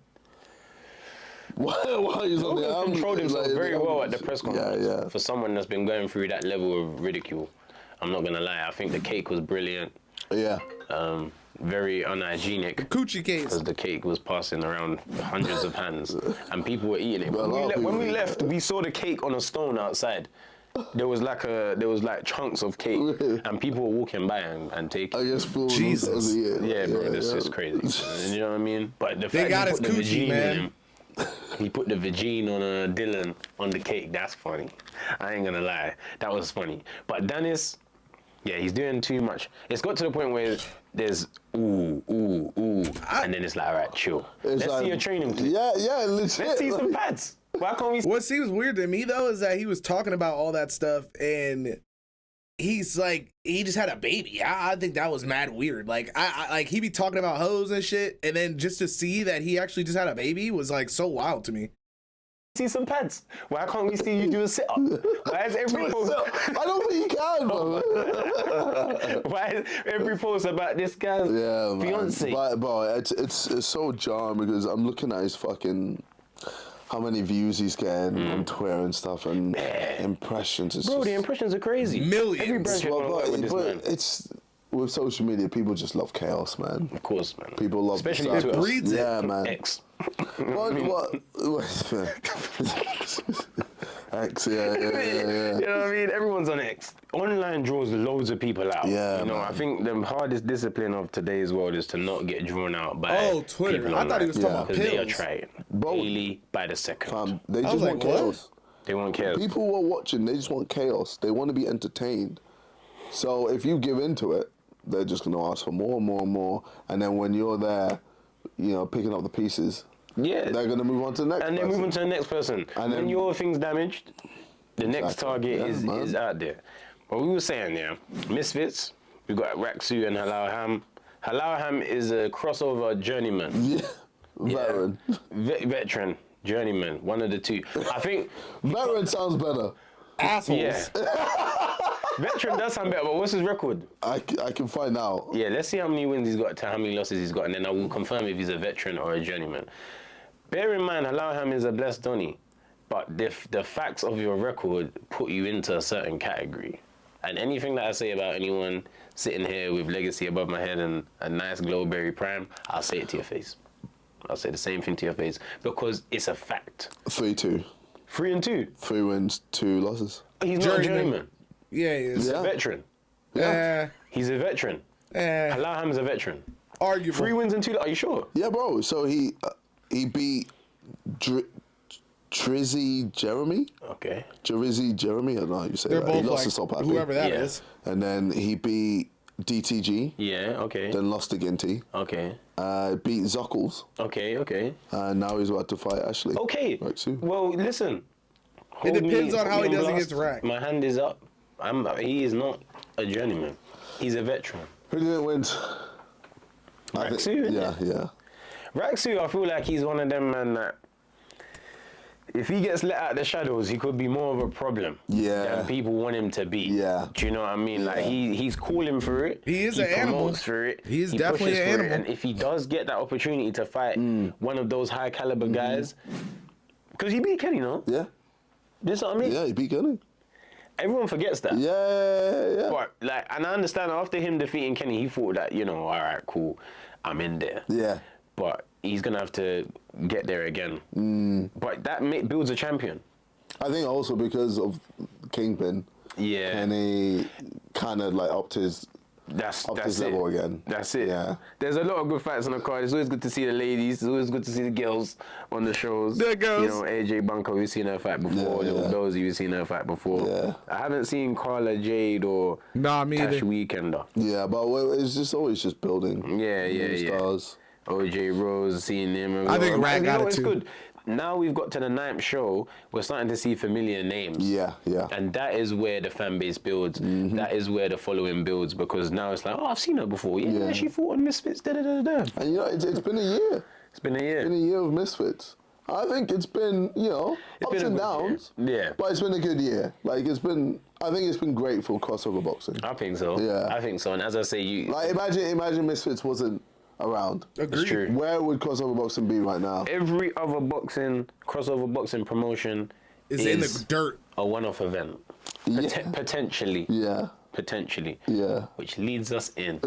While he's on the Logan ambulance, controlled himself like, very well at the ambulance. press conference. Yeah. For someone that's been going through that level of ridicule, I'm not gonna lie. I think the cake was brilliant. Yeah. very unhygienic. Coochie case. Because the cake was passing around hundreds of hands, and people were eating it. When we left, we saw the cake on a stone outside. There was like chunks of cake, and people were walking by and taking. I guess for Jesus. Yeah, bro, this is crazy. You know what I mean? But the fact got he his put the coochie, vagine man. in him, he put the vagine on Dillon on the cake. That's funny. I ain't gonna lie, that was funny. But Danis, yeah, he's doing too much. It's got to the point where there's ooh, and then it's like, all right, chill. Let's see your training clip. Yeah, legit. Let's see some pads. Why can't we? What seems weird to me though is that he was talking about all that stuff and he's like, he just had a baby. I think that was mad weird. Like I like he be talking about hoes and shit, and then just to see that he actually just had a baby was like so wild to me. See some pads. Why can't we see you do a sit up? Why is every post? I don't think you can, bro. Why is every post about this guy's fiance? But it's so jarring because I'm looking at his fucking how many views he's getting on Twitter and stuff and impressions. It's Bro, just, the impressions are crazy. Millions. Every brand should wanna work with this man. it's with social media, people just love chaos, man. Of course, man. People love Especially the to stuff. us. breeds it. Yeah, man. X. What? X, yeah. You know what I mean? Everyone's on X. Online draws loads of people out. Yeah, you know, man. I think the hardest discipline of today's world is to not get drawn out by Twitter. people I thought he was talking about because they are pills. trying Bro. daily by the second. They I just was want like, what? chaos. They won't care. People who are watching, they just want chaos. They want to be entertained. So if you give into it, they're just going to ask for more and more and more. And then when you're there, you know, picking up the pieces, Yeah. they're going to move on to the next And they person. move on to the next person. And when then- your thing's damaged, the next Exactly. target Yeah, is out there. What we were saying, yeah, Misfits, we got Raksu and Halal Ham. Halal Ham is a crossover journeyman. Yeah, veteran. Veteran, journeyman, one of the two. I think, Veteran sounds better. Assholes. yeah. Veteran does sound better, but what's his record? I can find out. Yeah, let's see how many wins he's got to how many losses he's got, and then I will confirm if he's a veteran or a journeyman. Bear in mind, Halal Ham is a blessed Donny, but the facts of your record put you into a certain category. And anything that I say about anyone sitting here with legacy above my head and a nice Glowberry Prime, I'll say it to your face. I'll say the same thing to your face because it's a fact. 3-2. 3-2. 3 wins, 2 losses. He's not a Journeyman. journeyman. Yeah, he is. He's Yeah. a veteran. Yeah. He's a veteran. Halal Ham's a veteran. Arguable. 3 wins and 2. Are you sure? Yeah, bro. So he beat Trizzy Jeremy. Okay. Jerizzy Jeremy. I don't know how you say They're that. both He lost like to Soul Pappy. whoever that is. Yeah. And then he beat DTG. Yeah. Okay. Then lost to Ginty. Okay. Beat Zuckles. Okay. And now he's about to fight Ashley. Okay. Right, soon. Well, listen. It depends on how he does blast. against Rack. My hand is up. He is not a journeyman. He's a veteran. Who didn't win? I think- Raksu, Yeah, innit? yeah. Raksu, I feel like he's one of them man that if he gets let out the shadows, he could be more of a problem Yeah. than people want him to be. Yeah. Do you know what I mean? Like he's calling for it. He is an animal. promotes for it. He is definitely pushes an for it, animal. And if he does get that opportunity to fight one of those high caliber guys, because he beat Kenny, no? Yeah. This what I mean? Yeah, he beat Gunny. Everyone forgets that. Yeah. But like, and I understand after him defeating Kenny, he thought that, you know, all right, cool, I'm in there. Yeah. But he's gonna have to get there again. But that builds a champion. I think also because of Kingpin, Yeah. Kenny kind of like upped his That's his it. level again. That's it. Yeah. There's a lot of good fights on the card. It's always good to see the ladies. It's always good to see the girls on the shows. The girls. You know, AJ Bunker, we've seen her fight before. Yeah, Little yeah. Dozy, we've seen her fight before. Yeah. I haven't seen Carla Jade or Nah, me Tash either. Weekender. Yeah, but it's just always just building. Yeah. New stars. OJ Rose, seeing him. I think Rat got it it's too. good. Now we've got to the 9th show, we're starting to see familiar names. Yeah. And that is where the fan base builds. That is where the following builds because now it's like, oh, I've seen her before. Yeah. She fought on Misfits. Da. And you know, it's been a year. It's been a year. Been a year of Misfits. I think it's been, you know, It's ups been a and good downs. year. Yeah. But it's been a good year. Like I think it's been great for crossover boxing. I think so. Yeah. I think so. And as I say, Like imagine Misfits wasn't around. Agreed. It's true. Where would crossover boxing be right now? Every other crossover boxing promotion Is in the dirt. a one-off event. Yeah. Potentially. Yeah. Potentially. Yeah. Which leads us in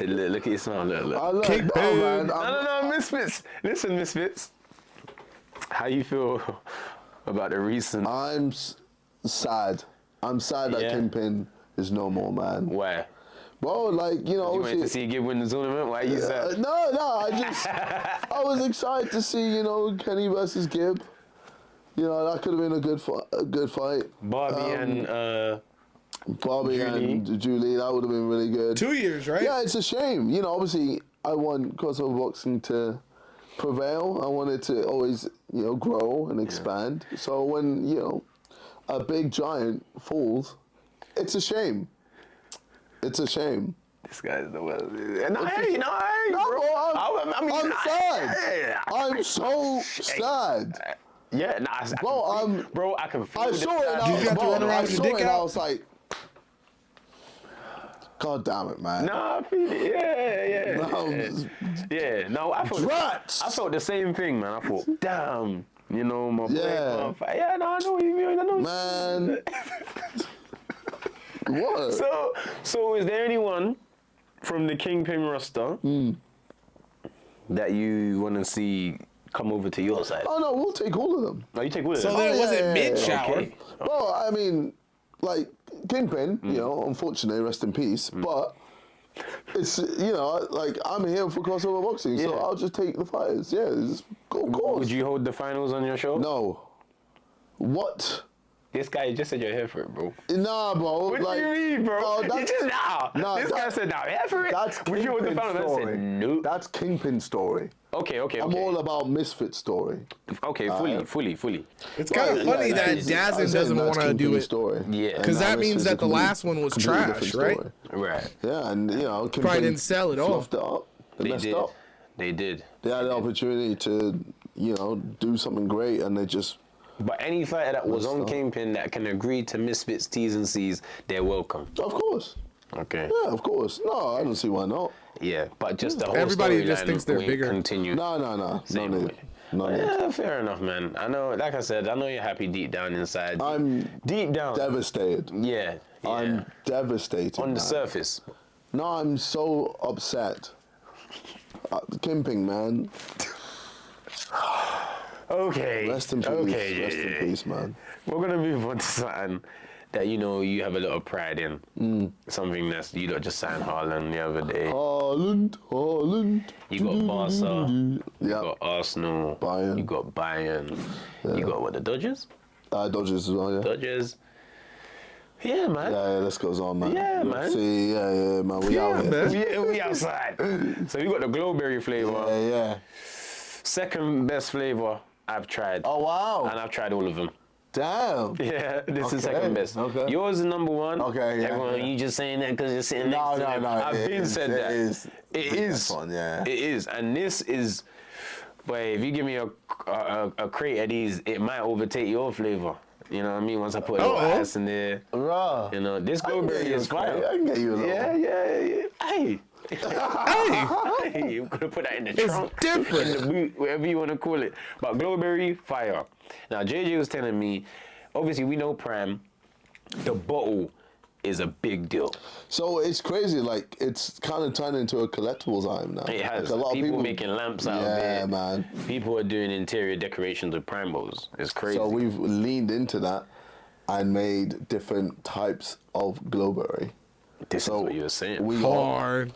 Look at your smile. Look. I look, Kingpin. man. No, Misfits. Listen, Misfits. How you feel about the recent... I'm sad. I'm sad that Yeah. Kingpin is no more, man. Why? Well, like, you know, You went to see Gib win the tournament? Why you sad? no, I was excited to see, you know, Kenny versus Gib. You know, that could have been a good fight. Bobby and... Bobby and Julie, that would have been really good. 2 years, right? Yeah, it's a shame. You know, obviously, I want crossover boxing to prevail. I want it to always, you know, grow and expand. So when, you know, a big giant falls, it's a shame. It's a shame. This guy's the worst. And I, I'm sad. I'm so sad. Yeah, nah, I can feel I saw it. Did you have to run around I with your saw dick it. out? I was like, God damn it, man. Nah, I feel it. Yeah. No, I felt the same thing, man. I thought, damn, you know, my boy. Yeah, no, I know what you mean. I know. Man. What? So is there anyone from the Kingpin roster that you want to see come over to your side? Oh no, we'll take all of them. No, you take all of So them. then it wasn't mid-shower. Okay. Well, I mean, like Kingpin, you know, unfortunately, rest in peace. But it's, you know, like I'm here for crossover boxing, so Yeah. I'll just take the fighters. Yeah, of course. Would you hold the finals on your show? No. What? This guy just said you're here for it, bro. Nah, bro. What like, do you mean, bro? No, You that's, just this guy said now, here for it. that's Would you hold the Kingpin's finals? I story. said no. That's Kingpin's story. Okay. I'm all about Misfit story. Okay, fully. It's kind of funny that Dazzin doesn't want to do it. Story. Yeah. And Because now that this means is a that the last one was completely trash, different right? story. Right. Yeah, and you know, Kingpin Probably didn't sell it all. fluffed it up. They messed did. up. They did. They had the opportunity to, you know, do something great, and they just. But any fighter that was on What's up? Kingpin that can agree to Misfits T's and C's, they're welcome. Of course. Okay. Yeah, of course. No, I don't see why not. Yeah, but just the whole Everybody just storyline thinks they're won't bigger. Continue. No. No Same need. way. No need. Yeah, fair enough, man. I know, like I said, I know you're happy deep down inside. I'm deep down. devastated. Yeah. I'm devastated. on the man. surface. No, I'm so upset. Kingpin, man. Okay. Rest in peace. Okay. Rest in peace, man. We're gonna move on to something that you know you have a lot of pride in. Something that's you don't just signed Haaland the other day. Haaland. You got Barca. You Yeah. got Arsenal. Bayern. You got Bayern. You got what, the Dodgers? Dodgers as well, yeah. Dodgers. Yeah, man. Yeah, let's go on, man. Yeah, man. See, yeah, man. We out here. We outside. So you got the glowberry flavor. Yeah. Second best flavor I've tried. Oh, wow. And I've tried all of them. Damn. Yeah, this is Okay, second best. okay. Yours is number one. Okay, yeah, Everyone, yeah. you just saying that because you're sitting No, next to them. I've it been is, said it that. is It the is. best one, yeah. It is. And this is, boy, if you give me a crate of these, it might overtake your flavor. You know what I mean? Once I put a little ice in there. Raw. You know, this I can glowberry get you is a crate. fire. I can get you a little. Yeah. Hey. Hey, you're gonna put that in the trunk, different. in the boot, whatever you want to call it. But glowberry, fire. Now JJ was telling me, obviously we know Prime, the bottle is a big deal. So it's crazy, like it's kind of turned into a collectibles item now. It has. Like, a lot of people making lamps out of it. Yeah, man. People are doing interior decorations with Prime bottles. It's crazy. So we've leaned into that and made different types of glowberry. This is what you were saying. We got, Hard.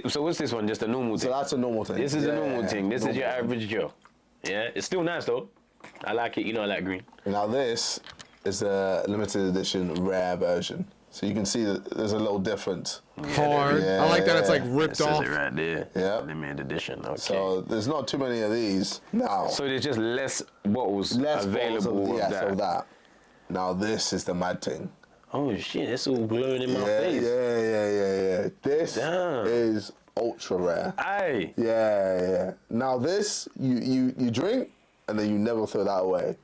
So what's this one? Just a normal so thing? that's a normal thing. This is a normal Yeah, thing. This is your normal thing. average Joe. Yeah, it's still nice though. I like it. You know I like green. Now this is a limited edition rare version. So you can see that there's a little difference. Hard. I like that it's like It ripped says off. it right there. Yeah. Limited edition. Okay. So there's not too many of these now. So there's just less bottles Less available bottles of, of yes, of that. Now this is the mad thing. Oh shit, it's all glowing in my face. Yeah. This Damn. is ultra rare. Aye. Yeah. Now this, you drink and then you never throw that away.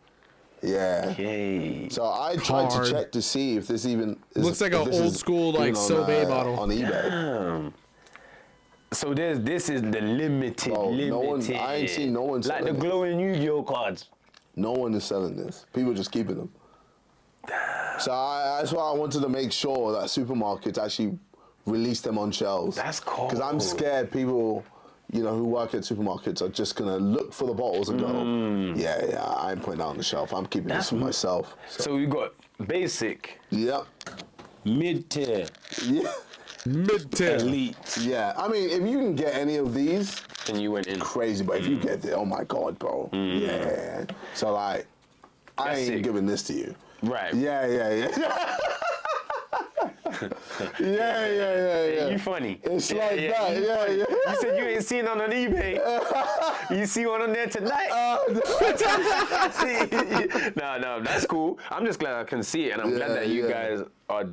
Yeah. Okay. So I tried Hard. to check to see if this even is, Looks like if an this old is school, even like, on, Sauvé bottle. on eBay. Damn. So this is the limited. Bro, limited. no one- I ain't seen no one like the selling it. glowing Yu-Gi-Oh cards. No one is selling this. People are just keeping them. So that's why I wanted to make sure that supermarkets actually release them on shelves. That's cool. Because I'm scared people, you know, who work at supermarkets are just gonna look for the bottles and go, yeah, I ain't putting that on the shelf. I'm keeping this for myself. So we got basic, Yep. mid-tier, Yeah. Mid-tier. elite, Yeah. I mean, if you can get any of these, and you went in. crazy. But if you get it, oh my God, bro. Yeah. So like, I That's ain't sick. giving this to you. Right. Yeah. Yeah. You funny. It's like that, you yeah. funny. You said you ain't seen one on eBay. You see one on there tonight? No, that's cool. I'm just glad I can see it, and I'm glad that you guys are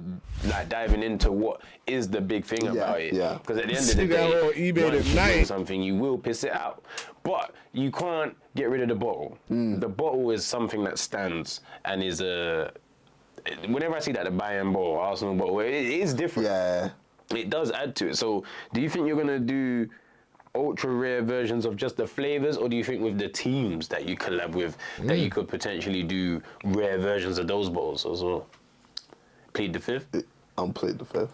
like diving into what is the big thing about it. Yeah. Because at the end of See the that day, little eBay once you tonight. do something, you will piss it out. But you can't get rid of the bottle. The bottle is something that stands and is a. Whenever I see that, the Bayern bottle, Arsenal bottle, it is different. Yeah. It does add to it. So, do you think you're gonna do ultra rare versions of just the flavors, or do you think with the teams that you collab with, that you could potentially do rare versions of those bottles as well? Plead the fifth. I'm plead the fifth.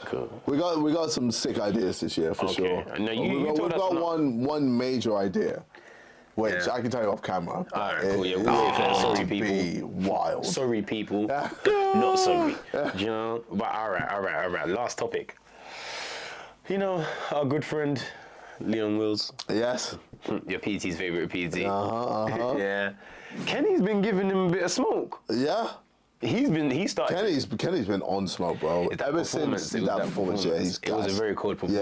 Cool. We got some sick ideas this year for sure. No, We've told us got not- one major idea, which Yeah. I can tell you off camera. Alright, cool, yeah, we'll wait for it. Sorry, people. Be wild. Sorry, people. Not sorry. Do you know? But all right. Last topic. You know, our good friend Leon Wills, Yes. your PT's favorite PT. Uh-huh. Yeah. Kenny's been giving him a bit of smoke. Yeah. He started. Kenny's been on smoke, bro. It's that Ever performance, since it was that performance, yeah, he's It was gassed. a very cold performance.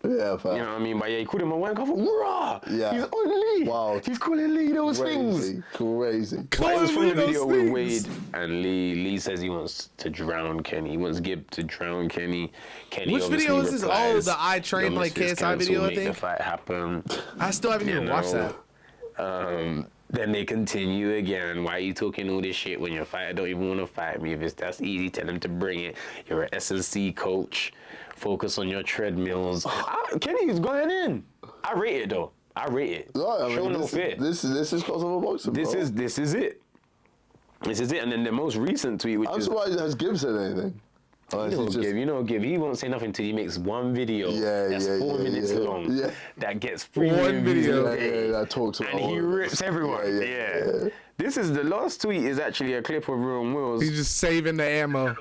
Yeah, fam. You know what I mean? But yeah, he called him a wank. I thought, rah! Yeah. He's on Lee. Wow. He's calling Lee those things. Crazy. But it was from the Lee video those with things. Wade and Lee. Lee says he wants to drown Kenny. He wants Gibb to drown Kenny. Kenny Which obviously video is this? Oh, replies, the I Train "Your like misfits KSI cancel, video, I make think? the fight happen. I still haven't even watched that. Then they continue again. Why are you talking all this shit when your fighter don't even want to fight me? If it's that's easy, tell him to bring it. You're an S&C coach. Focus on your treadmills. Kenny's going in. I rate it though. I rate it. No, I mean, Show no this, fear. this is crossover boxing, This bro. is it. This is it. And then the most recent tweet, which I'm is surprised has Gibbs said anything. Gibb, he won't say nothing till he makes one video that's 4 minutes long. Yeah. That gets 3 One million views video. a day. that talks And he rips everyone. Yeah. This is the last tweet is actually a clip of Real Wills. He's just saving the ammo.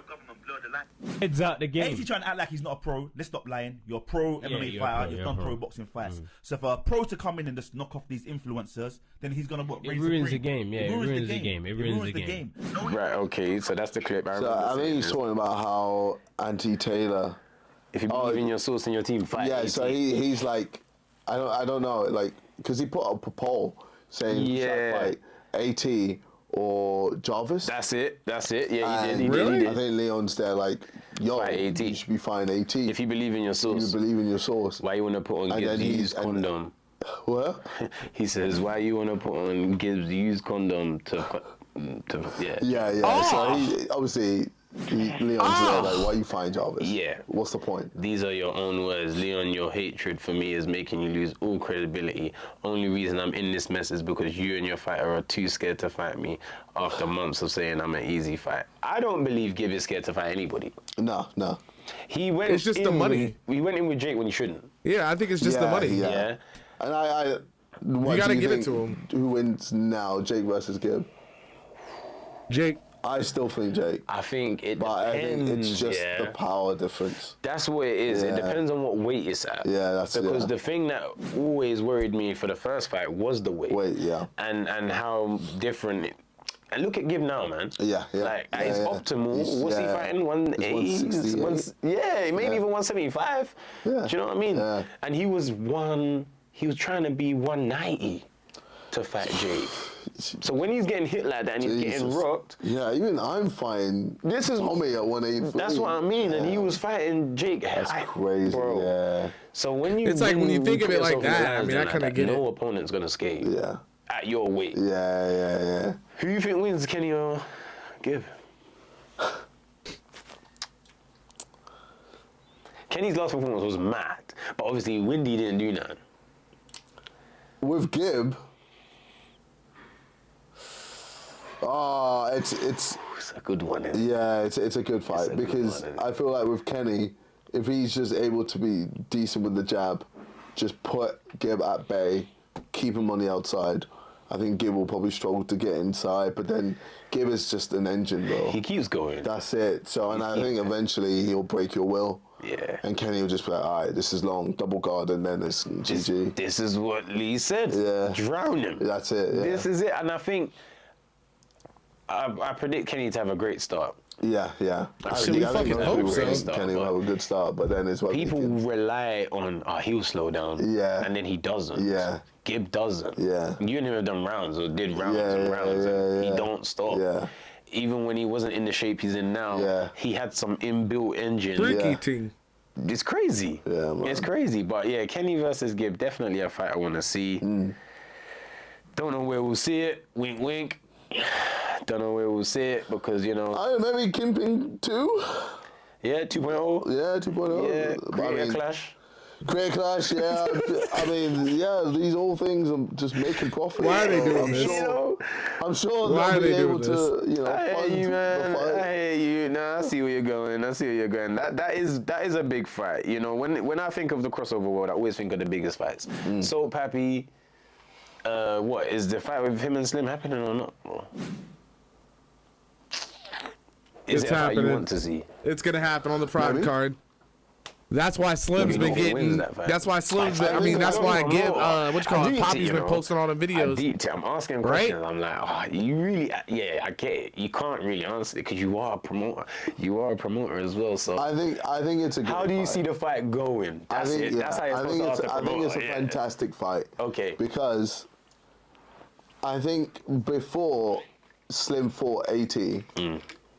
Heads out the Hey, game. if you're trying to act like he's not a pro, let's stop lying. You're a pro MMA you're a fighter. pro, You've you're done a pro. pro boxing fights. So for a pro to come in and just knock off these influencers, then he's gonna what? It raise ruins the the game. Yeah, it ruins the game. It ruins the game. Right, okay, so that's the clip. So I think he's talking about how Taylor. If you believe in your source and your team, fight. Yeah, so he's like, I don't know, like, because he put up a poll saying should I fight AT or Jarvis. That's it. Yeah, he And did. Really? I think Leon's there like, yo, Fight AT. you should be fighting AT. If you believe in your you source, believe in your source. why you want to put on And Gibbs then he's- used and- condom? What? He says, why you want to put on Gibbs used condom yeah. Yeah. So he obviously Leon's there like, why you fighting Jarvis? Yeah. What's the point? These are your own words. Leon, your hatred for me is making you lose all credibility. Only reason I'm in this mess is because you and your fighter are too scared to fight me after months of saying I'm an easy fight. I don't believe Gibb is scared to fight anybody. No. He went It's just in the money. He went in with Jake when he shouldn't. Yeah, I think it's just the money. Yeah. And I what gotta do give it think- to him. Who wins now, Jake versus Gibb? Jake. I still think Jake. I think it But I depends. think it's just yeah. the power difference. That's what it is. It Yeah. depends on what weight it's at. Yeah, that's because yeah. the thing that always worried me for the first fight was the weight. Weight, yeah. And how different. And look at Gibb now, man. Yeah. Like at his yeah. optimal. He's- What's he yeah. fighting? 180. 168. Yeah, maybe Yeah. even 175. Yeah. Do you know what I mean? Yeah. And he was trying to be 190 to fight Jake. So when he's getting hit like that and he's getting Jesus. rocked. Yeah, even I'm fighting This is Tommy at 183. That's what I mean, and he was fighting Jake. That's crazy, bro. yeah. So when you It's like when you think of put it like yourself in the that, I lines mean, and I kinda like get that, it. No opponent's gonna skate Yeah. at your weight. Yeah. Who you think wins, Kenny or Gibb? Kenny's last performance was mad, but obviously Windy didn't do nothing. With Gibb, It's a good one. Isn't it? yeah, it's a good fight a good because one, isn't it? I feel like with Kenny, if he's just able to be decent with the jab, just put Gibb at bay, keep him on the outside. I think Gibb will probably struggle to get inside, but then Gibb is just an engine, bro. He keeps going. That's it. So, and I think eventually he'll break your will. Yeah. And Kenny will just be like, all right, this is long, double guard, and then it's GG. This is what Lee said. Yeah. Drown him. That's it. Yeah. This is it. And I think I predict Kenny to have a great start. Yeah. I Shit, we fucking hope so. Kenny will have a good start, but then it's what People rely on, he'll slow down. Yeah. And then he doesn't. Yeah. Gibb doesn't. Yeah. You and him have done rounds or did rounds Yeah, and yeah, rounds. And yeah. he don't stop. Yeah. Even when he wasn't in the shape he's in now, he had some inbuilt engine. Freaky team. It's crazy. Yeah, man. It's crazy. But yeah, Kenny versus Gibb, definitely a fight I want to see. Don't know where we'll see it. Wink, wink. Don't know where we'll see it because, you know. I maybe Kingpin 2? Yeah, 2.0. Yeah, 2.0. Yeah, But I Greater mean, Clash. Great Clash, yeah. I mean, yeah, these all things are just making profit. Why are they doing this? I'm sure Why they'll are be they able doing to, you know, I fund hear you, man. the fight. I hear you. Nah, I see where you're going. That is a big fight. You know, when I think of the crossover world, I always think of the biggest fights. Salt Pappy, what is the fight with him and Slim happening or not? Is It's it a fight you happening. want to see? It's gonna happen on the private Maybe. card. That's why Slim's You been know who wins getting. that fight? That's why Slim's I been. I mean, think that's I why don't Gibb. know. What you call I it? deeped it, Poppy's you been know. posting all the videos. I'm asking him Right? questions. I'm like, you really, yeah, I get it. You can't really answer it because you are a promoter. You are a promoter as well. So I think it's a good how do you fight. see the fight going? That's I think, it. yeah, That's how you're supposed to ask the I think promoter. it's a Yeah. fantastic fight. Okay. Because I think before Slim fought AT,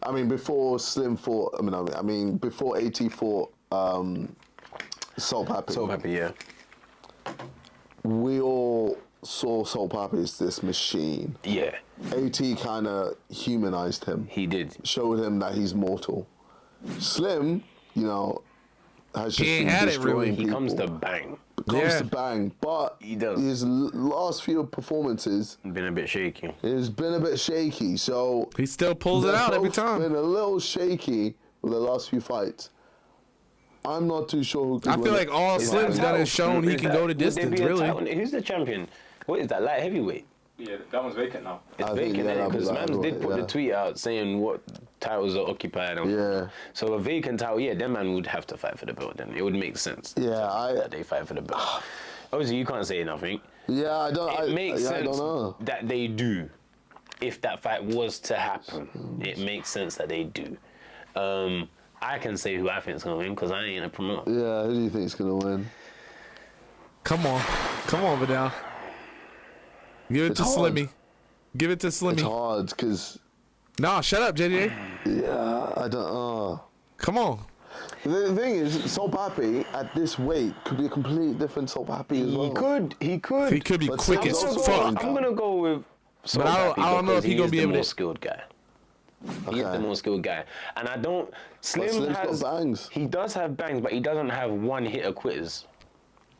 I mean before Slim fought, I mean before AT fought Salt Pappy. So happy, yeah. We all saw Salt Pappy as this machine. Yeah, AT kind of humanized him, he did. showed him that he's mortal. Slim, you know, has just ain't been had it destroying really. He people. comes to bang. Comes Yeah. to bang, but He does. his last few performances Been a bit shaky. has been a bit shaky. So He still pulls it they've out every both time. Been a little shaky with the last few fights. I'm not too sure who. Could I win feel it. like all Slim's done is shown he can go to distance. Really. Who's the champion? What is that, light heavyweight? Yeah, that one's vacant now. It's I think, vacant, yeah, because that'll be man light did put heavyweight, the tweet out saying what titles are occupied. Yeah. So a vacant title, yeah, them man would have to fight for the belt then. It would make sense. Yeah, that they fight for the belt. Obviously, you can't say nothing. Yeah, I don't. It makes I sense don't know. that they do. If that fight was to happen, it makes sense that they do. I can say who I think is going to win because I ain't a promoter. Yeah, who do you think is gonna win? Come on, Vidal. Give it It's to hard. Slimmy. Give it to It's Slimmy. hard because Nah, shut up, JJ. yeah, I don't know. Come on. The thing is, Salt Pappy at this weight could be a completely different Salt Pappy as well. He could. He could be But quick Slim's as also fuck. I'm gonna go with. But I don't know if he gonna be able the more to. skilled guy. He's Okay. the more skilled guy, and I don't. Slim Slim's has got bangs. He does have bangs, but he doesn't have one hitter quitters.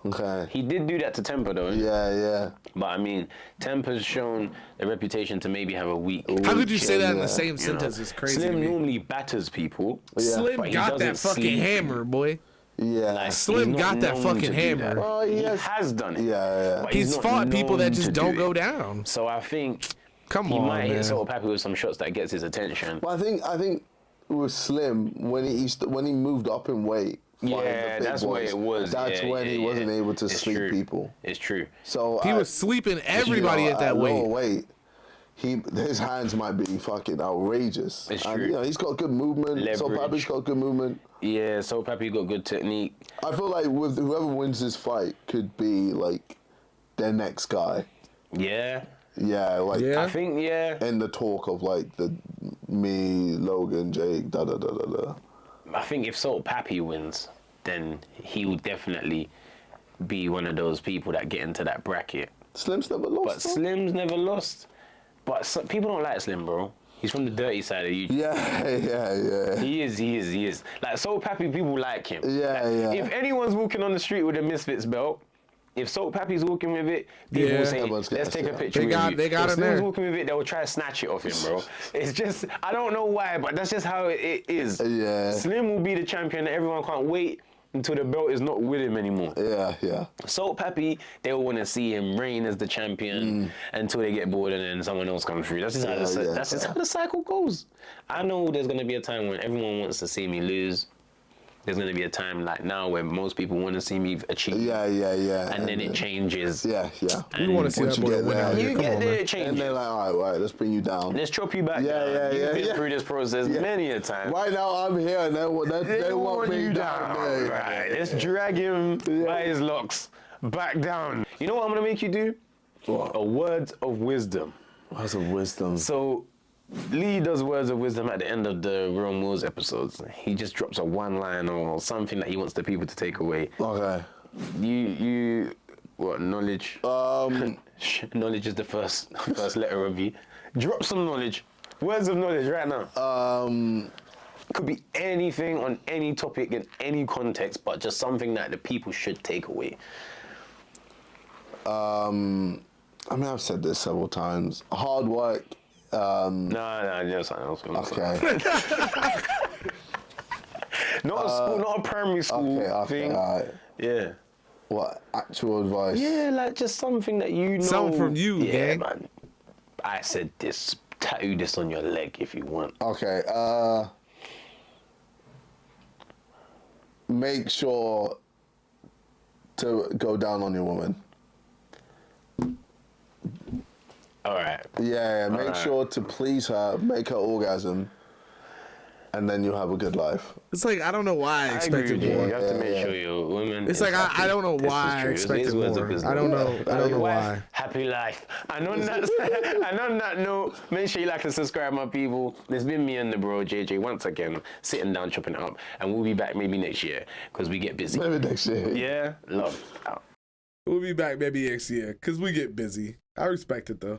Okay. He did do that to Temper though. Yeah. But I mean, Temper's shown a reputation to maybe have a weak. How could you say that in Yeah. the same you know. sentence? It's crazy. Slim to me. normally batters people. Slim But he got that doesn't fucking sleep. hammer, boy. Yeah. Like, Slim he's got not that known fucking to do hammer. that. Oh, He yes. has done it. Yeah. But He's not fought people that known just to don't do go it. down. So I think Come he on, might man. hit Salt Pappy with some shots that gets his attention. But I think with Slim when he moved up in weight. fighting the Yeah, big that's where boys, it was. That's Yeah, when he yeah, wasn't yeah. able to It's sleep true. people. It's true. So He was sleeping everybody at that lower weight. His hands might be fucking outrageous. It's And, true. You know, he's got good movement. So Leverage. Pappy's got good movement. Yeah, Salt Pappy got good technique. I feel like with whoever wins this fight could be like their next guy. Yeah, Yeah, like Yeah. I think in the talk of like the me, Logan, Jake, da. I think if Salt Pappy wins, then he will definitely be one of those people that get into that bracket. Slim's never lost. But though. Slim's never lost. But people don't like Slim, bro. He's from the dirty side of you. Yeah. He is. Like, Salt Pappy, people like him. Yeah, Like, yeah. If anyone's walking on the street with a Misfits belt, If Salt Pappy's walking with it, people will say, Everyone's let's take a getting picture They with got- you. they got if him Slim's there. walking with it, they'll try to snatch it off him, bro. It's just, I don't know why, but that's just how it is. Yeah. Slim will be the champion. Everyone can't wait until the belt is not with him anymore. Yeah. Salt Pappy, they'll want to see him reign as the champion until they get bored and then someone else comes through. That's just, that's just how the cycle goes. I know there's going to be a time when everyone wants to see me lose. There's going to be a time like now where most people want to see me achieve. Yeah. And then it changes. Yeah. We want to see once that you boy get win there, out here. You Come get on, there, man. it changes. And they're like, all right, let's bring you down. Let's chop you back down. Yeah. You've been through this process many a time. Right now, I'm here, and they want me down. Yeah. Right. Let's drag him by his locks back down. You know what I'm going to make you do? What? A word of wisdom. Words of wisdom. So, Lee does words of wisdom at the end of the Real Moors episodes. He just drops a one line or something that he wants the people to take away. Okay. What, knowledge? Knowledge is the first letter of you. Drop some knowledge. Words of knowledge right now. Could be anything on any topic in any context, but just something that the people should take away. I mean, I've said this several times. Hard work. No, just something else. Okay. Not a school, not a primary school thing. All right. Yeah. What actual advice? Yeah, like just something that you know. Something from you, yeah, gang. man. I said this. Tattoo this on your leg if you want. Okay. Make sure to go down on your woman. All right. Yeah. Make sure to please her, make her orgasm, and then you'll have a good life. It's like, I don't know why I expected agree with you. more. You have to make sure you're a woman. It's like, I don't know why I expected more. I don't know why. Happy life. And on that note, make sure you like and subscribe, my people. It's been me and the bro, JJ, once again, sitting down, chopping it up. And we'll be back maybe next year, because we get busy. Maybe next year. Yeah? Love. Out. We'll be back maybe next year, because we get busy. I respect it, though.